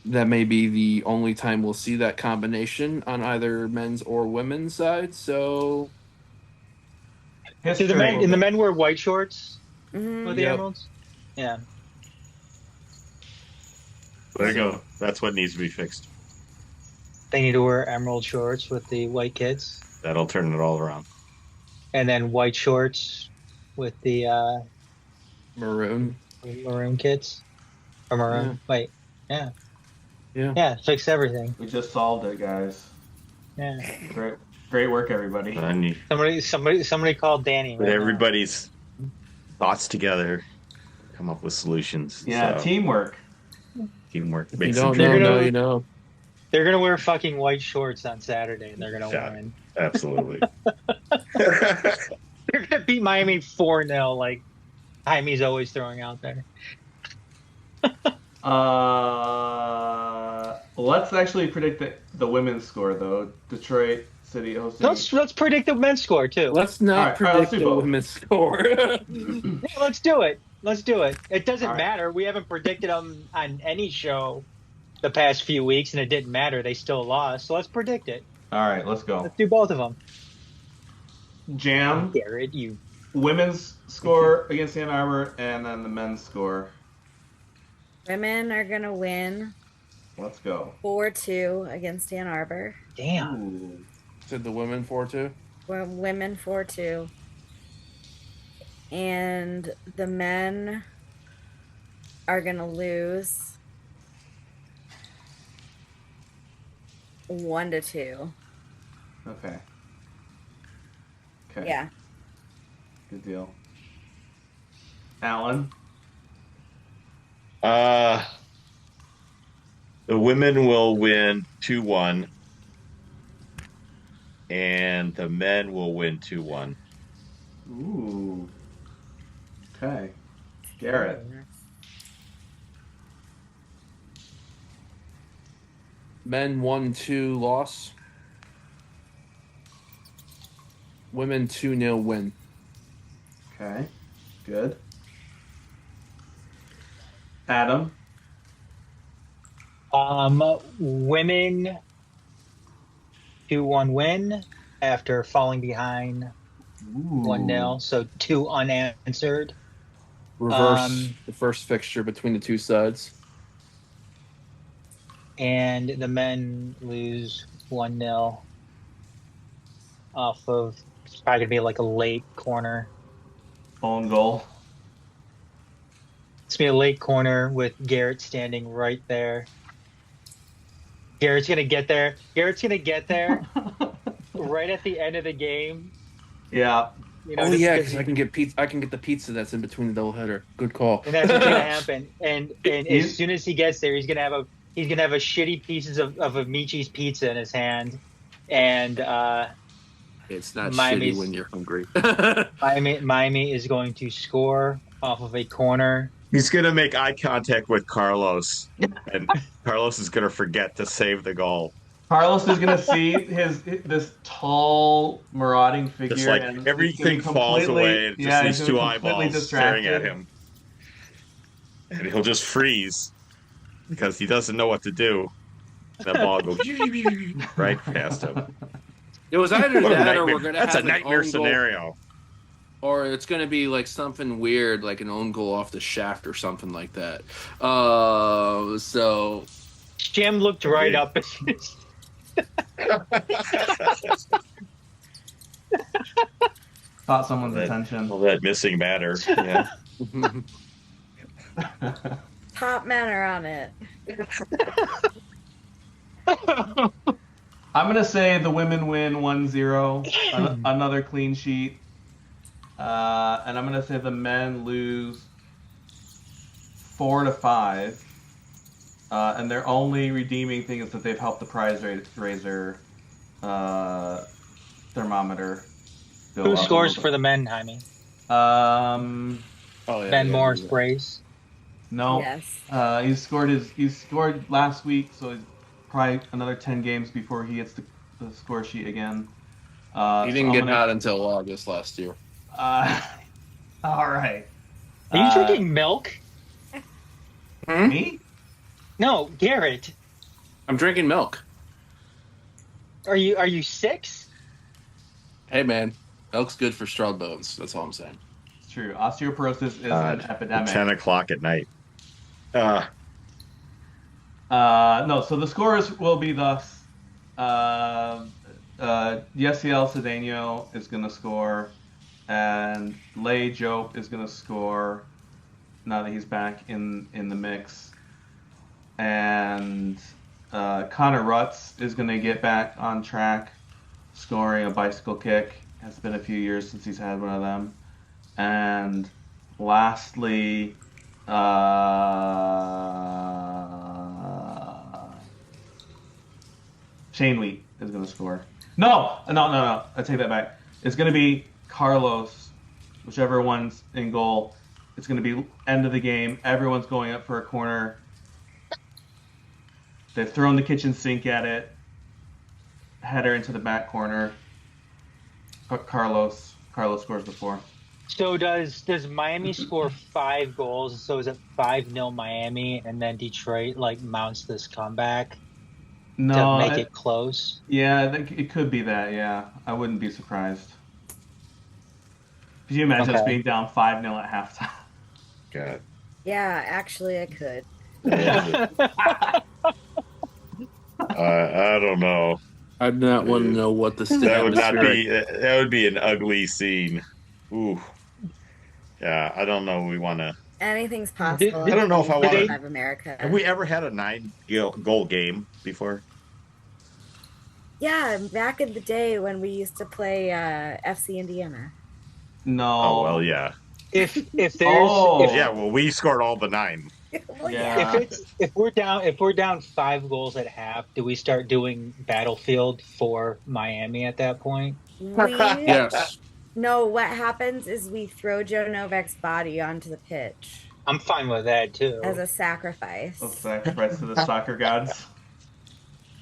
that may be the only time we'll see that combination on either men's or women's side. So Do the men wear white shorts Mhm. with the Yep. emeralds? Yeah. There you go. That's what needs to be fixed. They need to wear emerald shorts with the white kids, That'll turn it all around. and then white shorts with the maroon. maroon kids. Or maroon. Wait. Yeah. Yeah. Yeah. Fix everything. We just solved it, guys. Yeah. Great work, everybody. And you Somebody called Danny. put right now. everybody's thoughts together, come up with solutions. Yeah, So, teamwork. teamwork If you makes don't the know, dream. now you know. They're gonna wear fucking white shorts on Saturday, and they're gonna Yeah, win. absolutely. They're gonna beat Miami 4-0, like Jaime's always throwing out there. Let's actually predict the women's score though. Detroit City hosting. Let's predict the men's score too. Let's All not right, all right, let's predict do the both. women's score. Yeah, let's do it. Let's do it. It doesn't All right. matter. We haven't predicted them on any show the past few weeks, and it didn't matter. They still lost. So let's predict it. All right, let's go. Let's do both of them. Jam, Garrett, you. women's score against Ann Arbor, and then the men's score. Women are gonna win Let's go. 4-2 against Ann Arbor. Damn. Ooh. Said the women 4-2. Well, women 4-2. And the men are gonna lose 1-2. Okay. Okay. Yeah. Good deal. Alan. The women will win 2-1, and the men will win 2-1. Ooh. Okay. Garrett. Men 1-2 loss. Women 2-0 win. Okay. Good. Adam. Women 2-1 win after falling behind Ooh. 1-0, so 2 unanswered. Reverse the first fixture between the two sides. And the men lose 1-0 off of, it's probably gonna be like a late corner. Own goal. It's gonna be a late corner with Garrett standing right there. Garrett's gonna get there. Garrett's gonna get there right at the end of the game. Yeah. You know, Oh just yeah, 'cause because I can get pizza. I can get the pizza that's in between the doubleheader. Good call. and that's what's gonna happen. And as soon as he gets there, he's gonna have a shitty pieces of Amici's pizza in his hand, and It's not Miami's- shitty when you're hungry. Miami is going to score off of a corner. He's going to make eye contact with Carlos, and Carlos is going to forget to save the goal. Carlos is gonna see this tall, marauding figure, Just like and everything falls away, and just he's these gonna two completely eyeballs distracted. staring at him. And he'll just freeze because he doesn't know what to do. That ball goes right past him. It was either What a that or nightmare. we're gonna That's have a an nightmare own goal, scenario. or it's gonna be like something weird, like an own goal off the shaft or something like that. So Jim looked right up. Caught someone's That- attention. All that missing matter. Yeah. Top men are on it. I'm gonna say the women win 1-0, another clean sheet, and I'm gonna say the men lose 4-5. And their only redeeming thing is that they've helped the Prideraiser thermometer go Who up a scores little for the men, Jaime? bit. oh, yeah, Ben yeah, Morris yeah. brace. No. Yes. He scored last week, so he's probably another 10 games before he hits the score sheet again. He didn't get hot until August last year. All right. Are you drinking milk? Me? No, Garrett. I'm drinking milk. Are you 6? Hey man, milk's good for strong bones. That's all I'm saying. It's true. Osteoporosis is an epidemic. 10 o'clock at night. No, so the scores will be thus. Yesiel Cedeno is going to score, and Lay Jope is going to score now that he's back in the mix. And Connor Rutz is going to get back on track, scoring a bicycle kick. It's been a few years since he's had one of them. And lastly, Shane Wheat is going to score. No. I take that back. It's going to be Carlos, whichever one's in goal. It's going to be end of the game. Everyone's going up for a corner. They've thrown the kitchen sink at it. Header into the back corner. Carlos scores the 4. So does Miami score 5 goals? So is it 5-0 Miami, and then Detroit like mounts this comeback to make it close? Yeah, I think it could be that. Yeah, I wouldn't be surprised. Could you imagine us being down 5-0 at halftime? God. Yeah, actually, I could. I don't know. I'd not want to know what the That would not be. That would be an ugly scene. Ooh. Yeah, I don't know. We want to. Anything's possible. I don't know if I want to. America. Have we ever had a 9-goal game before? Yeah, back in the day when we used to play FC Indiana. No. Oh well, yeah. If there's yeah, well, we scored all the 9. Well, yeah. If we're down 5 goals at half, do we start doing Battlefield for Miami at that point? Yes. No, what happens is we throw Joe Novak's body onto the pitch. I'm fine with that too. As a sacrifice. A sacrifice to the soccer gods.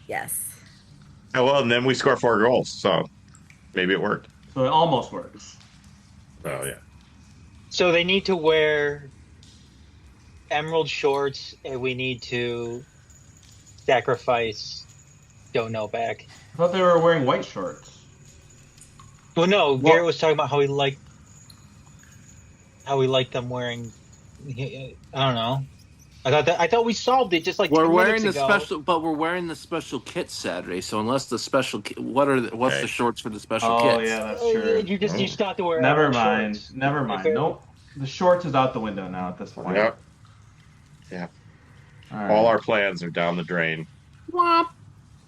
Yes. Oh, well, and then we score 4 goals, so maybe it worked. So it almost works. Oh yeah. So they need to wear emerald shorts, and we need to sacrifice Joe Novak. I thought they were wearing white shorts. Well, no, Garrett was talking about how he liked them wearing. I don't know. I thought we solved it just like we're 10 wearing minutes the ago. special, but we're wearing the special kit Saturday. So unless the special, what's the shorts for the special kits? Oh yeah, that's true. You still have to wear. Never mind. Shorts. Never mind. Nope. The shorts is out the window now at this point. Yep. Yeah. All our plans are down the drain. Womp,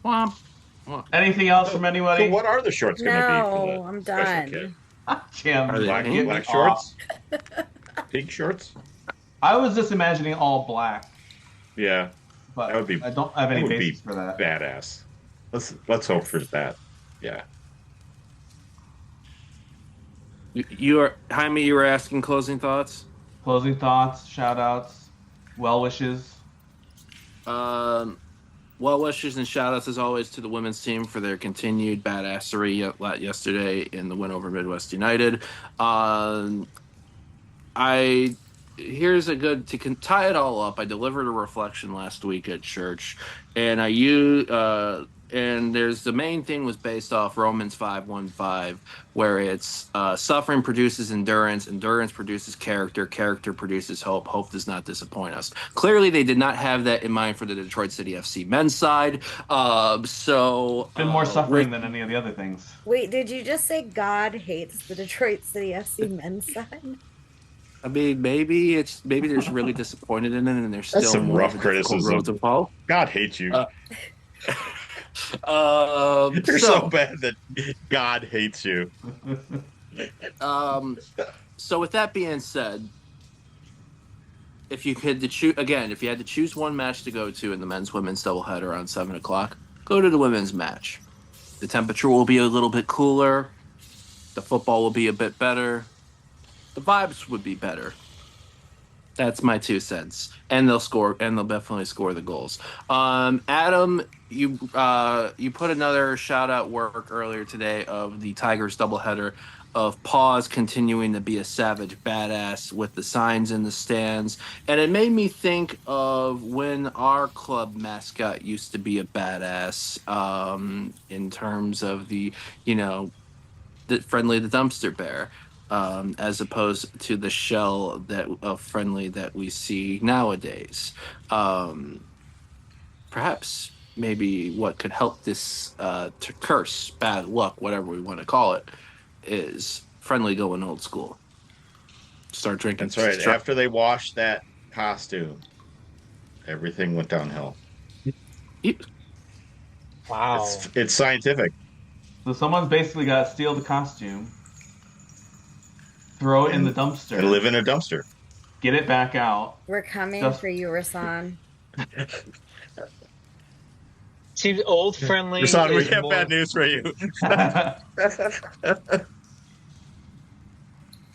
womp. Anything else from anybody? So what are the shorts going to be for the I'm special done. kit? Jim, Are they Black shorts? Pink shorts? I was just imagining all black, Yeah, but that would be. I don't have any that would basis be for that. Badass. Let's hope for that. Yeah. You are Jaime. You were asking closing thoughts. Closing thoughts, shout outs, well wishes. Well wishes and shout outs as always to the women's team for their continued badassery yesterday in the win over Midwest United. Here's a good to tie it all up. I delivered a reflection last week at church, and and there's the main thing was based off Romans 5:1-5, where it's suffering produces endurance, endurance produces character, character produces hope, hope does not disappoint us. Clearly, they did not have that in mind for the Detroit City FC men's side. Been more suffering than any of the other things. Wait, did you just say God hates the Detroit City FC men's side? I mean, maybe they're just really disappointed in it, and there's still some more rough of a difficult criticism. road to follow. God hates you. You're so bad that God hates you. So with that being said, if you had to choose one match to go to in the men's women's doubleheader on 7:00, go to the women's match. The temperature will be a little bit cooler. The football will be a bit better. The vibes would be better. That's my 2 cents. And they'll definitely score the goals. Adam, you put another shout out work earlier today of the Tigers doubleheader of Paws continuing to be a savage badass with the signs in the stands. And it made me think of when our club mascot used to be a badass, in terms of the Friendly the Dumpster Bear. As opposed to the shell of Friendly that we see nowadays. Perhaps maybe what could help this to curse, bad luck, whatever we want to call it, is Friendly going old school. Start drinking. That's right. After they washed that costume, everything went downhill. Wow. It's scientific. So someone's basically got to steal the costume, throw it in the dumpster, And live in a dumpster. get it back out. We're coming for you, Rasan. Seems old friendly Rasan, we is have more. bad news for you.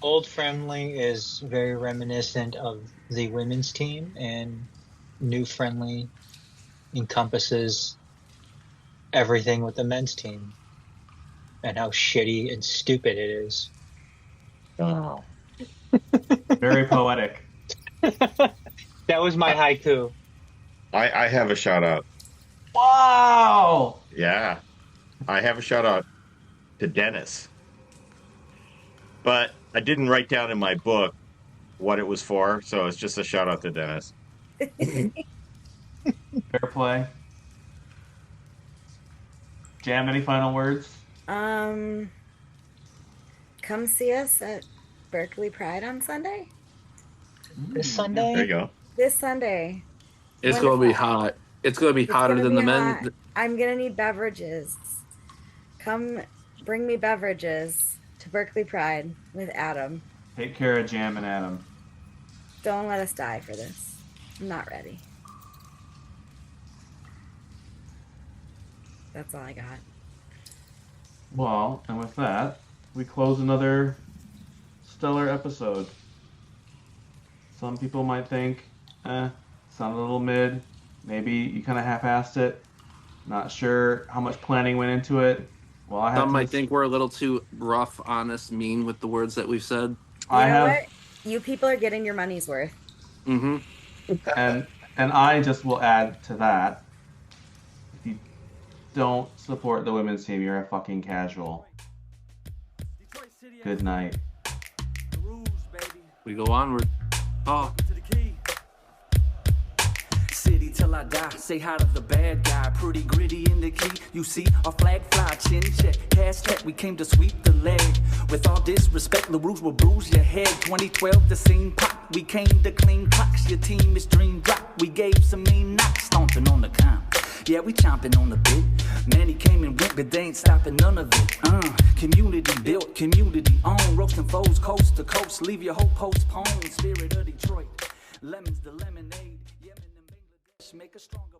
Old friendly is very reminiscent of the women's team, and new friendly encompasses everything with the men's team and how shitty and stupid it is. Oh. Very poetic. That was my haiku. I have a shout out. Wow. Yeah. I have a shout out to Dennis. But I didn't write down in my book what it was for, so it's just a shout out to Dennis. Fair play. Jam, any final words? Come see us at Berkeley Pride on Sunday. This There Sunday? you go. This Sunday. It's going to be Wonderful. hot. It's going to be It's hotter gonna than be the men. hot. I'm gonna need beverages. Come bring me beverages to Berkeley Pride with Adam. Take care of Jam and Adam. Don't let us die for this. I'm not ready. That's all I got. Well, and with that, we close another stellar episode. Some people might think, sounded a little mid. Maybe you kind of half-assed it. Not sure how much planning went into it. Well, I have Some to might think we're a little too rough, honest, mean with the words that we've said. You know what? You people are getting your money's worth. Mm-hmm. and I just will add to that. If you don't support the women's team, you're a fucking casual. Good night. We go onward. Oh. City till I die, say hi to the bad guy. Pretty gritty in the key, you see our flag fly. Chin check, cash check, we came to sweep the leg. With all disrespect, the rules will bruise your head. 2012, the scene pop, we came to clean clocks. Your team is dream drop, we gave some mean knocks. Stomping on the count, yeah, we chomping on the bit. Many came and went, but they ain't stopping none of it. Community built, community owned. Roasting foes coast to coast, leave your hope postponed. Spirit of Detroit, lemons the lemonade. Yemen and Bangladesh make a stronger